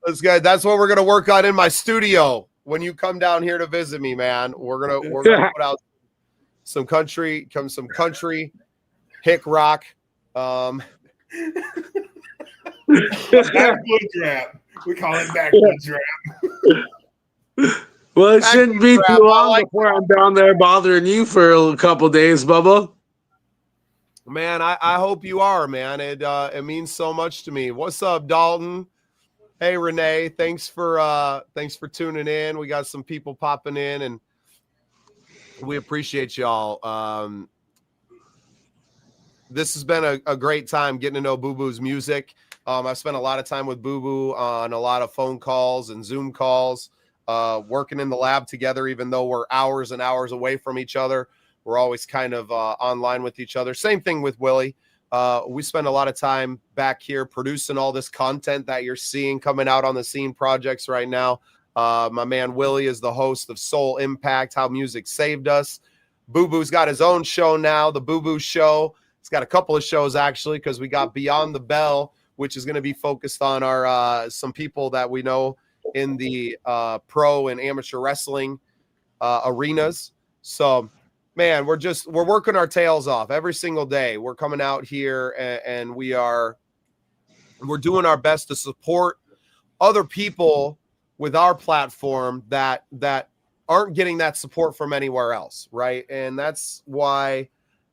Speaker 1: That's what we're gonna work on in my studio when you come down here to visit me, man. We're gonna put out some country hick rock.
Speaker 2: Backwoods rap. We call it backwoods rap.
Speaker 3: Well, it shouldn't be
Speaker 1: Crap,
Speaker 3: too long
Speaker 1: like
Speaker 3: before I'm down there bothering you for a couple days, Bubba.
Speaker 1: Man, I hope you are, man. It means so much to me. What's up, Dalton? Hey, Renee. Thanks for tuning in. We got some people popping in, and we appreciate y'all. This has been a great time getting to know Boo Boo's music. I've spent a lot of time with Boo Boo on a lot of phone calls and Zoom calls, working in the lab together, even though we're hours and hours away from each other. We're always kind of online with each other. Same thing with Willie. We spend a lot of time back here producing all this content that you're seeing coming out on the Scene projects right now. My man Willie is the host of Soul Impact, How Music Saved Us. Boo Boo's got his own show now, the Boo Boo Show. He's got a couple of shows, actually, because we got Beyond the Bell, which is going to be focused on our some people that we know in the pro and amateur wrestling arenas. So, man, we're working our tails off every single day. We're coming out here and we're doing our best to support other people with our platform that aren't getting that support from anywhere else, right? And that's why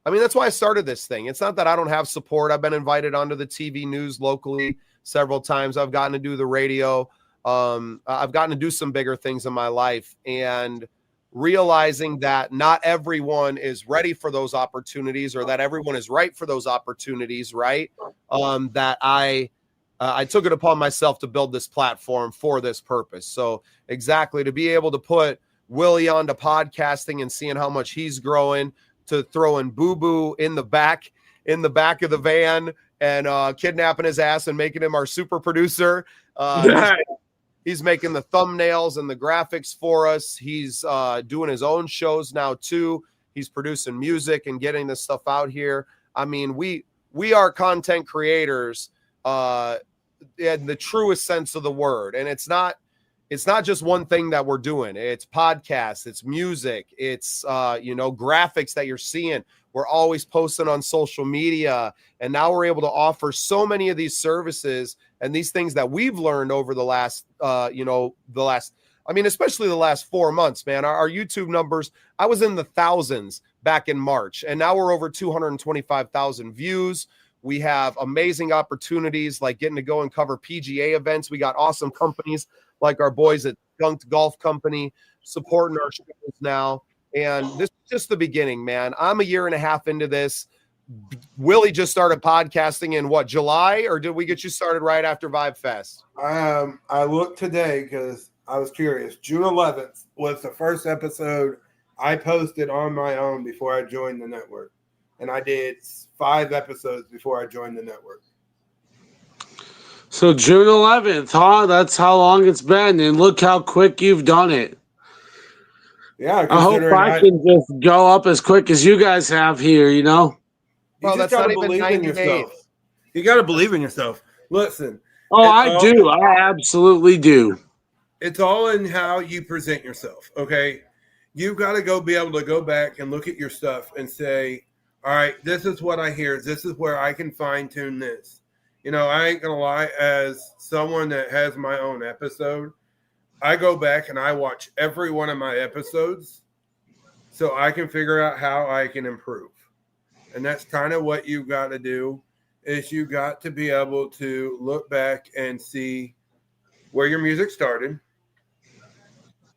Speaker 1: I started this thing. It's not that I don't have support. I've been invited onto the TV news locally several times. I've gotten to do the radio. I've gotten to do some bigger things in my life, and realizing that not everyone is ready for those opportunities, or that everyone is right for those opportunities, right? That I took it upon myself to build this platform for this purpose. So exactly, to be able to put Willie onto podcasting and seeing how much he's growing, to throwing Boo Boo in the back of the van and kidnapping his ass and making him our super producer. He's making the thumbnails and the graphics for us. He's doing his own shows now too. He's producing music and getting this stuff out here. I mean, we are content creators in the truest sense of the word. And it's not just one thing that we're doing. It's podcasts, it's music, it's graphics that you're seeing. We're always posting on social media, and now we're able to offer so many of these services and these things that we've learned over the last, especially the last 4 months, man. Our YouTube numbers, I was in the thousands back in March, and now we're over 225,000 views. We have amazing opportunities like getting to go and cover PGA events. We got awesome companies like our boys at Skunked Golf Company, supporting our shows now. And this is just the beginning, man. I'm a year and a half into this. Willie just started podcasting in what, July, or did we get you started right after Vibe Fest?
Speaker 2: I looked today because I was curious. June 11th was the first episode I posted on my own before I joined the network. And I did 5 episodes before I joined the network.
Speaker 3: So June 11th, huh? That's how long it's been. And look how quick you've done it.
Speaker 2: Yeah,
Speaker 3: I hope I can just go up as quick as you guys have here, you know?
Speaker 1: Well, that's not even 90
Speaker 2: yourself.
Speaker 1: days.
Speaker 2: You got to believe in yourself. Listen.
Speaker 3: Oh, I do. I absolutely do.
Speaker 2: It's all in how you present yourself, okay? You've got to be able to go back and look at your stuff and say, all right, this is what I hear. This is where I can fine-tune this. You know, I ain't going to lie, as someone that has my own episode, I go back and I watch every one of my episodes so I can figure out how I can improve. And that's kind of what you've got to do, is you got to be able to look back and see where your music started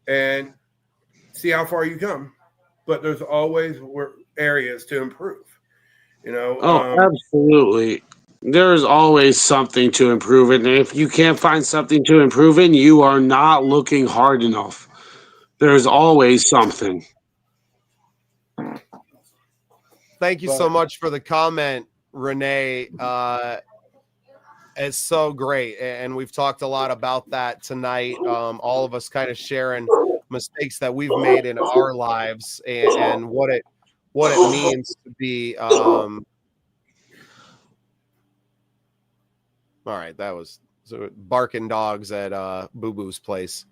Speaker 2: and see how far you come. But there's always areas to improve, you know.
Speaker 3: Absolutely. There's always something to improve in. And if you can't find something to improve in, you are not looking hard enough. There's always something.
Speaker 1: Thank you so much for the comment, Renee. It's so great. And we've talked a lot about that tonight. All of us kind of sharing mistakes that we've made in our lives and what it means to be. All right, that was barking dogs at Boo Boo's place.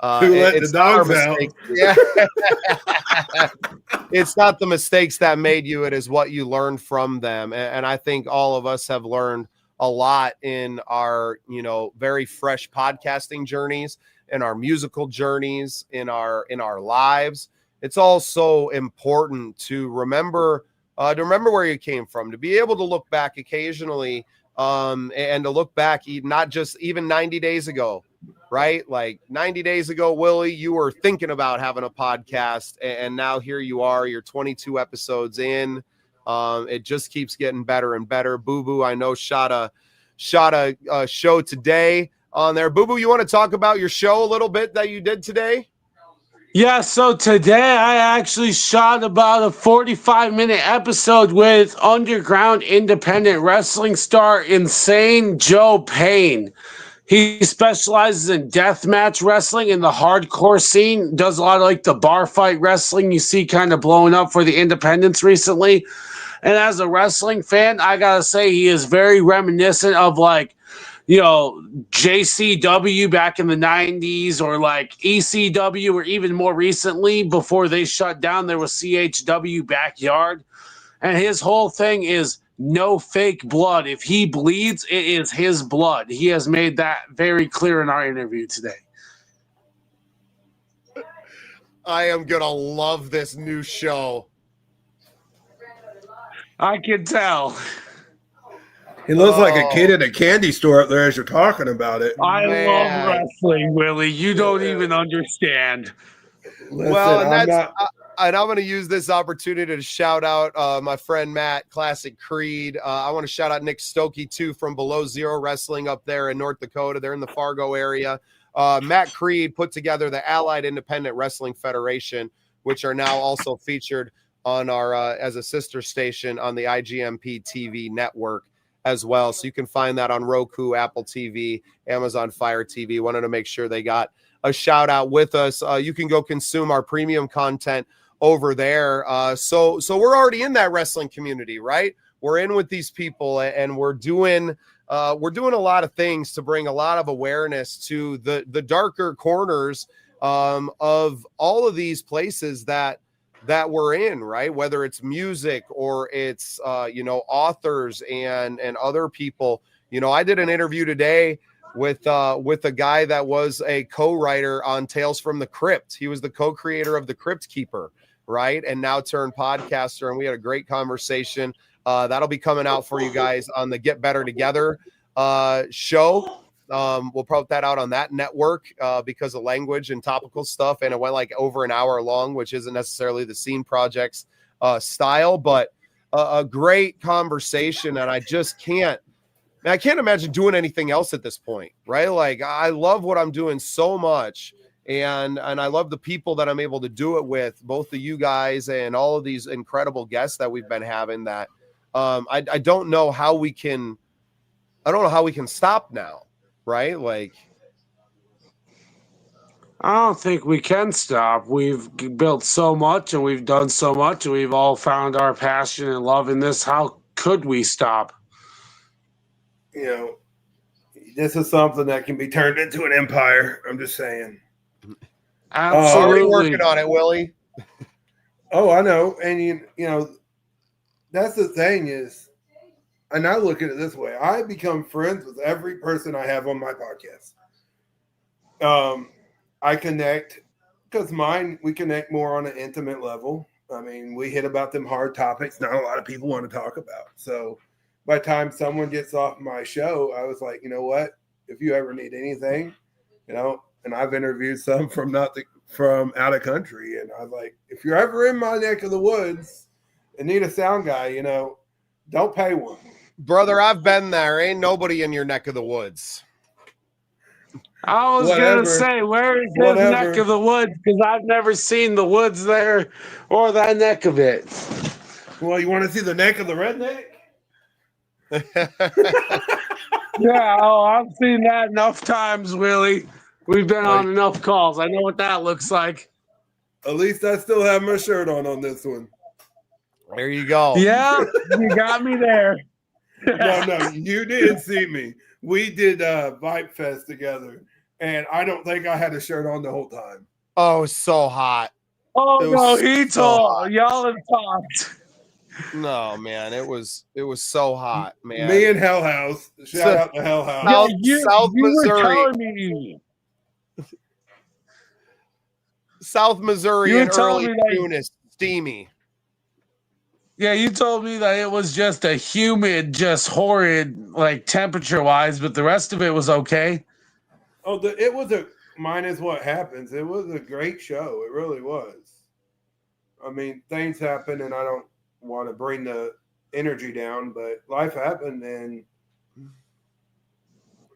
Speaker 2: Who let the dogs out?
Speaker 1: Yeah. It's not the mistakes that made you, it is what you learned from them. And I think all of us have learned a lot in our, very fresh podcasting journeys, in our musical journeys, in our lives. It's all so important to remember where you came from, to be able to look back occasionally, and to look back not just even 90 days ago, right? Like 90 days ago, Willie, you were thinking about having a podcast, and now here you are, you're 22 episodes in. It just keeps getting better and better. Boo Boo, I know, shot a show today on there. Boo Boo, you want to talk about your show a little bit that you did today?
Speaker 3: Yeah, so today I actually shot about a 45-minute episode with underground independent wrestling star Insane Joe Payne. He specializes in deathmatch wrestling in the hardcore scene, does a lot of like the bar fight wrestling you see kind of blowing up for the independents recently. And as a wrestling fan, I got to say he is very reminiscent of like, JCW back in the 90s, or like ECW, or even more recently before they shut down, there was CHW Backyard. And his whole thing is no fake blood. If he bleeds, it is his blood. He has made that very clear in our interview today.
Speaker 1: I am going to love this new show.
Speaker 3: I can tell.
Speaker 2: He looks like a kid in a candy store up there as you're talking about it.
Speaker 3: I love wrestling, Willie. You don't even understand.
Speaker 2: Listen,
Speaker 1: Well, and I'm going to use this opportunity to shout out my friend Matt, Classic Creed. I want to shout out Nick Stokey, too, from Below Zero Wrestling up there in North Dakota. They're in the Fargo area. Matt Creed put together the Allied Independent Wrestling Federation, which are now also featured on our as a sister station on the IGMP TV network as well. So you can find that on Roku, Apple TV, Amazon Fire TV. Wanted to make sure they got a shout out with us. You can go consume our premium content over there. So we're already in that wrestling community, right? We're in with these people, and we're doing a lot of things to bring a lot of awareness to the darker corners of all of these places that we're in, right? Whether it's music or it's authors and other people. I did an interview today with a guy that was a co-writer on Tales from the Crypt. He was the co-creator of The Crypt Keeper, right? And now turned podcaster, and we had a great conversation. That'll be coming out for you guys on the Get Better Together show. We'll put that out on that network because of language and topical stuff. And it went like over an hour long, which isn't necessarily the Scene Project's style, but a great conversation. And I just can't imagine doing anything else at this point, right? Like, I love what I'm doing so much. And I love the people that I'm able to do it with, both of you guys and all of these incredible guests that we've been having, that I don't know how we can stop now, right? Like,
Speaker 3: I don't think we can stop. We've built so much and we've done so much and we've all found our passion and love in this. How could we stop?
Speaker 2: You know, this is something that can be turned into an empire. I'm just saying.
Speaker 3: Absolutely.
Speaker 1: Already working on it, Willie.
Speaker 2: Oh, I know. And you know, that's the thing is, and I look at it this way: I become friends with every person I have on my podcast. I connect because we connect more on an intimate level. I mean, we hit about them hard topics not a lot of people want to talk about. So by the time someone gets off my show, I was like, you know what? If you ever need anything, you know, and I've interviewed some from out of country, and I was like, if you're ever in my neck of the woods and need a sound guy, you know, don't pay one.
Speaker 1: Brother, I've been there. Ain't nobody in your neck of the woods.
Speaker 3: I was going to say, where is his neck of the woods? Because I've never seen the woods there or that neck of it.
Speaker 2: Well, you want to see the neck of the redneck?
Speaker 3: Yeah, I've seen that enough times, Willie. We've been on enough calls. I know what that looks like.
Speaker 2: At least I still have my shirt on this one.
Speaker 1: There you go.
Speaker 3: Yeah, you got me there.
Speaker 2: No, you didn't see me. We did Vibe Fest together, and I don't think I had a shirt on the whole time.
Speaker 1: Oh, so hot.
Speaker 3: Oh, no, he told. Y'all have talked.
Speaker 1: No, man, it was so hot, man.
Speaker 2: Me and Hell House. Shout out to Hell House.
Speaker 1: South Missouri.
Speaker 3: Were telling me.
Speaker 1: South Missouri
Speaker 3: You were
Speaker 1: in
Speaker 3: telling
Speaker 1: early
Speaker 3: me that-
Speaker 1: June is steamy.
Speaker 3: Yeah, you told me that it was just a humid, just horrid, like temperature-wise, but the rest of it was okay.
Speaker 2: Oh, it was minus what happens. It was a great show. It really was. I mean, things happen, and I don't want to bring the energy down, but life happened, and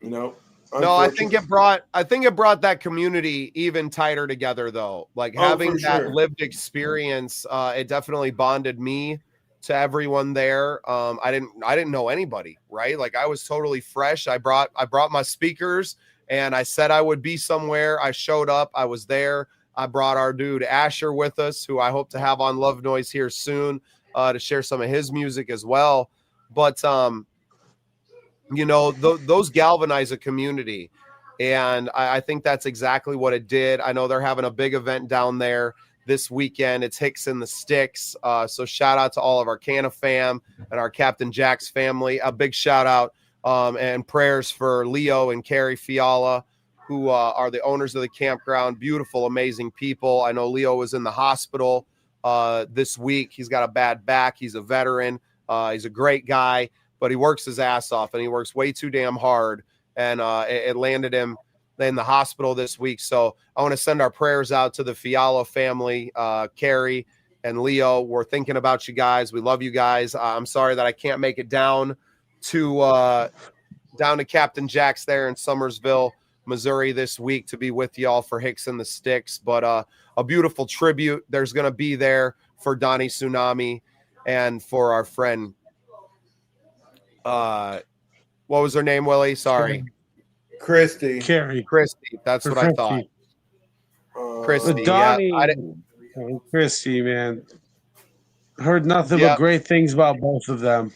Speaker 2: you know.
Speaker 1: No, I think it brought that community even tighter together, though. Like having that lived experience, it definitely bonded me to everyone there. I didn't know anybody, right? Like I was totally fresh. I brought my speakers, and I said I would be somewhere. I showed up. I was there. I brought our dude Asher with us, who I hope to have on Love Noise here soon to share some of his music as well. But you know, those galvanize a community, and I think that's exactly what it did. I know they're having a big event down there this weekend. It's Hicks and the Sticks. So shout out to all of our Canna fam and our Captain Jack's family. A big shout out and prayers for Leo and Carrie Fiala, who are the owners of the campground. Beautiful, amazing people. I know Leo was in the hospital this week. He's got a bad back. He's a veteran. He's a great guy, but he works his ass off, and he works way too damn hard. And it landed him in the hospital this week. So I want to send our prayers out to the Fiala family, Carrie and Leo. We're thinking about you guys. We love you guys. I'm sorry that I can't make it down to Captain Jack's there in Summersville, Missouri this week to be with y'all for Hicks and the Sticks. But a beautiful tribute there's going to be there for Donnie Tsunami and for our friend. What was her name, Willie? Sorry.
Speaker 2: Christy.
Speaker 1: Christy. That's what I thought. Christy.
Speaker 3: Donnie,
Speaker 1: Yeah,
Speaker 3: Christy, man. Heard nothing but great things about both of them.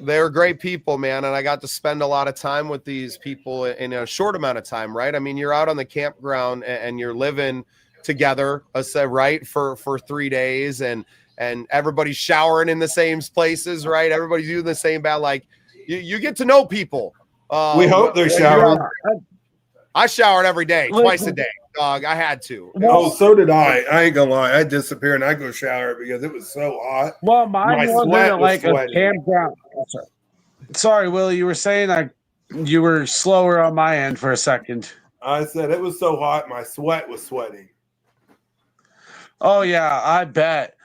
Speaker 1: They're great people, man. And I got to spend a lot of time with these people in a short amount of time, right? I mean, you're out on the campground and you're living together, right, for 3 days, and everybody's showering in the same places, right? Everybody's doing the same bad. Like you get to know people.
Speaker 2: We hope they're showering.
Speaker 1: I showered every day, twice a day, dog. I had to.
Speaker 2: Oh, so did I. I ain't gonna lie. I disappear and I go shower because it was so hot.
Speaker 3: Well, mine wasn't like
Speaker 2: sweaty.
Speaker 3: a campground. Sorry, Willie, you were saying You were slower on my end for a second.
Speaker 2: I said it was so hot, my sweat was sweating.
Speaker 3: Oh yeah, I bet.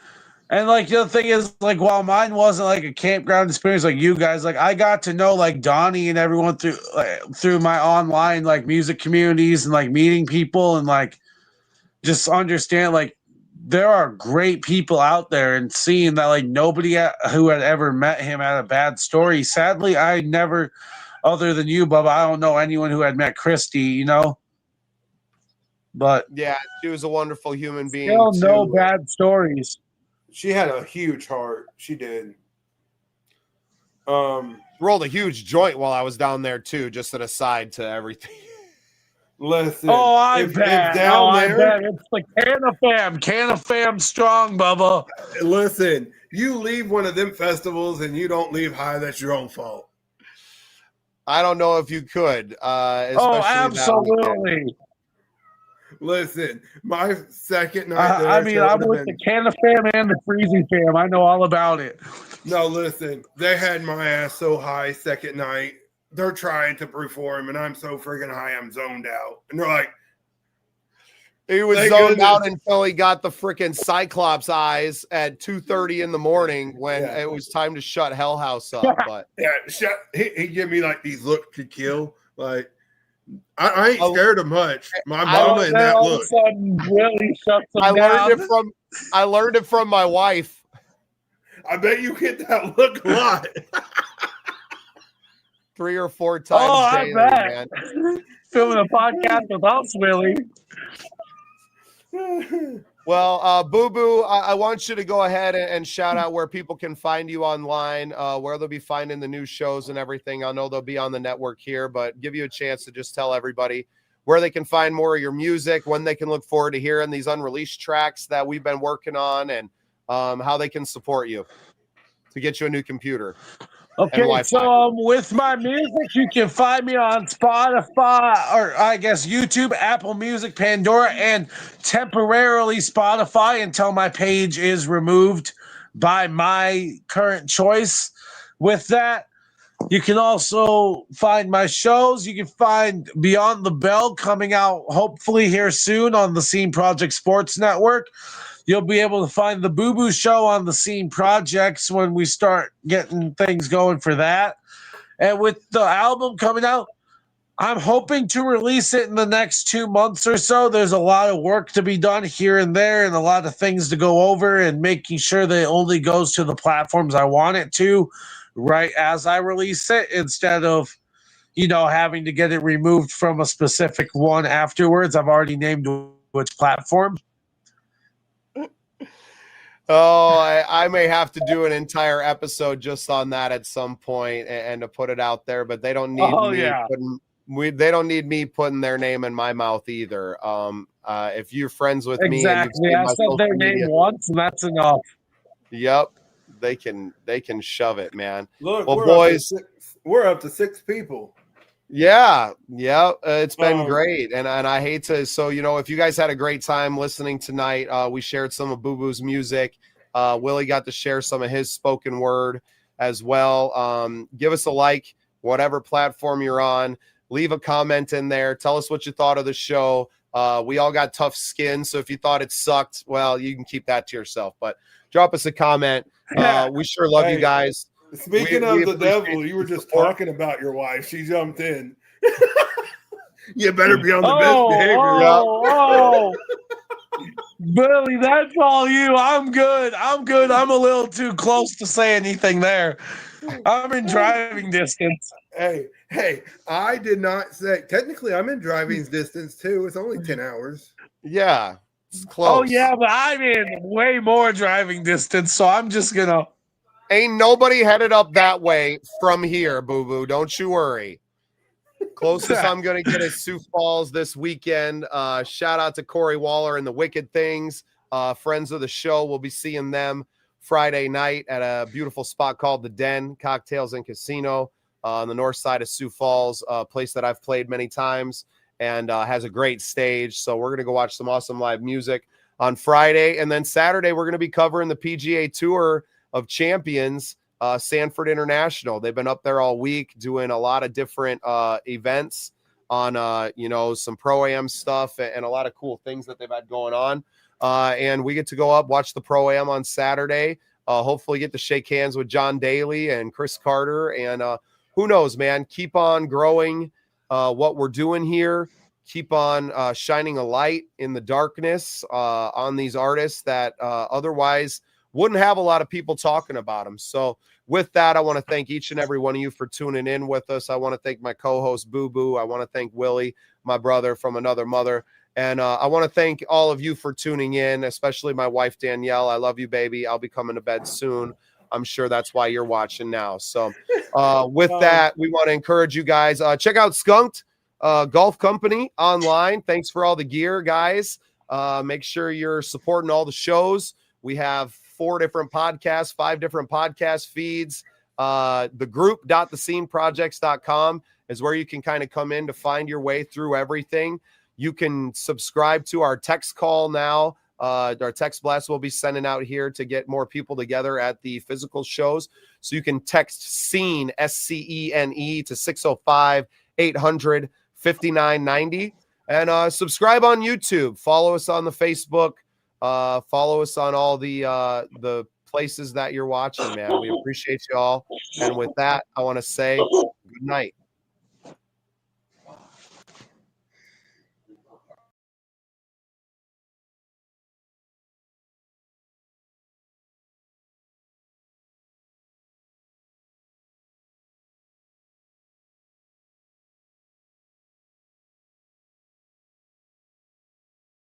Speaker 3: And like the other thing is, like, while mine wasn't like a campground experience like you guys, like I got to know like Donnie and everyone through my online like music communities and like meeting people and like just understand like there are great people out there, and seeing that like nobody who had ever met him had a bad story. Sadly, I never, other than you, Bubba, I don't know anyone who had met Christy, you know. But
Speaker 1: Yeah, she was a wonderful human being
Speaker 3: still
Speaker 1: too.
Speaker 3: no bad stories.
Speaker 2: She had a huge heart. She did.
Speaker 1: Rolled a huge joint while I was down there too, just an aside to everything.
Speaker 2: Listen.
Speaker 3: Oh, I
Speaker 2: if
Speaker 3: bet.
Speaker 2: down
Speaker 3: I
Speaker 2: there,
Speaker 3: bet. It's the can of fam strong, Bubba.
Speaker 2: listen, you leave one of them festivals and you don't leave high, that's your own fault.
Speaker 1: I don't know if you could. Especially
Speaker 3: Oh,
Speaker 1: that weekend.
Speaker 3: absolutely.
Speaker 2: Listen, my second night there.
Speaker 3: I mean, I'm with the can of fam and the freezing fam. I know all about it.
Speaker 2: No, listen, they had my ass so high second night. They're trying to perform, and I'm so freaking high, I'm zoned out. And they're like,
Speaker 1: he was
Speaker 2: thank
Speaker 1: zoned
Speaker 2: goodness.
Speaker 1: out until he got the freaking Cyclops eyes at 2:30 in the morning when it was time to shut Hell House up. But
Speaker 2: yeah, he give me like these looks to kill. Like, I ain't scared of much. My mama and that
Speaker 3: all
Speaker 2: look.
Speaker 3: of a sudden, Willie shuts him
Speaker 1: I
Speaker 3: down.
Speaker 1: learned it from my wife.
Speaker 2: I bet you get that look a lot.
Speaker 1: 3 or 4 times
Speaker 3: I
Speaker 1: daily,
Speaker 3: bet.
Speaker 1: man.
Speaker 3: Filming a podcast with us, Willie.
Speaker 1: Well, Boo Boo, I want you to go ahead and shout out where people can find you online, where they'll be finding the new shows and everything. I know they'll be on the network here, but give you a chance to just tell everybody where they can find more of your music, when they can look forward to hearing these unreleased tracks that we've been working on, and how they can support you to get you a new computer.
Speaker 3: Okay, so with my music, you can find me on Spotify, or I guess YouTube, Apple Music, Pandora, and temporarily Spotify until my page is removed by my current choice. With that, you can also find my shows. You can find Beyond the Bell coming out hopefully here soon on the Scene Project Sports Network. You'll be able to find the Boo Boo Show on the Scene Projects when we start getting things going for that. And with the album coming out, I'm hoping to release it in the next 2 months or so. There's a lot of work to be done here and there and a lot of things to go over, and making sure that it only goes to the platforms I want it to right as I release it, instead of, having to get it removed from a specific one afterwards. I've already named which platform.
Speaker 1: Oh, I may have to do an entire episode just on that at some point and to put it out there, but they don't need they don't need me putting their name in my mouth either. If you're friends with me,
Speaker 3: exactly, I said their name once, and that's enough.
Speaker 1: Yep, they can shove it, man.
Speaker 2: Look,
Speaker 1: well, boys,
Speaker 2: we're up to 6 people.
Speaker 1: Yeah, it's been great, and I hate to. So if you guys had a great time listening tonight, we shared some of Boo Boo's music. Willie got to share some of his spoken word as well. Give us a like, whatever platform you're on. Leave a comment in there. Tell us what you thought of the show. We all got tough skin, so if you thought it sucked, well, you can keep that to yourself. But drop us a comment. We sure love you guys.
Speaker 2: Speaking of the devil, you were just talking about your wife. She jumped in. You better be on the best behavior.
Speaker 3: Billy, that's all you. I'm good. I'm a little too close to say anything there. I'm in driving distance.
Speaker 2: Hey, I did not say. Technically, I'm in driving distance too. It's only 10 hours.
Speaker 1: Yeah, it's close.
Speaker 3: Oh, yeah, but I'm in way more driving distance, so I'm just going to.
Speaker 1: Ain't nobody headed up that way from here, Boo Boo. Don't you worry. Closest I'm going to get is Sioux Falls this weekend. Shout out to Corey Waller and the Wicked Things. Friends of the show. We'll be seeing them Friday night at a beautiful spot called The Den, Cocktails and Casino on the north side of Sioux Falls, a place that I've played many times and has a great stage. So we're going to go watch some awesome live music on Friday. And then Saturday, we're going to be covering the PGA Tour of Champions Sanford International. They've been up there all week doing a lot of different events on, you know, some Pro-Am stuff and a lot of cool things that they've had going on. And we get to go up, watch the Pro-Am on Saturday. Hopefully get to shake hands with John Daly and Chris Carter. And who knows, man, keep on growing what we're doing here. Keep on shining a light in the darkness on these artists that otherwise wouldn't have a lot of people talking about them. So with that, I want to thank each and every one of you for tuning in with us. I want to thank my co-host Boo Boo. I want to thank Willie, my brother from another mother. And I want to thank all of you for tuning in, especially my wife, Danielle. I love you, baby. I'll be coming to bed soon. I'm sure that's why you're watching now. So with that, we want to encourage you guys. Check out Skunked Golf Company online. Thanks for all the gear, guys. Make sure you're supporting all the shows. We have 4 different podcasts, 5 different podcast feeds. The group.thesceneprojects.com is where you can kind of come in to find your way through everything. You can subscribe to our text call now. Our text blast will be sending out here to get more people together at the physical shows. So you can text SCENE, SCENE, to 605-800-5990. And subscribe on YouTube. Follow us on the Facebook. Follow us on all the places that you're watching, man. We appreciate you all. And with that, I want to say good night.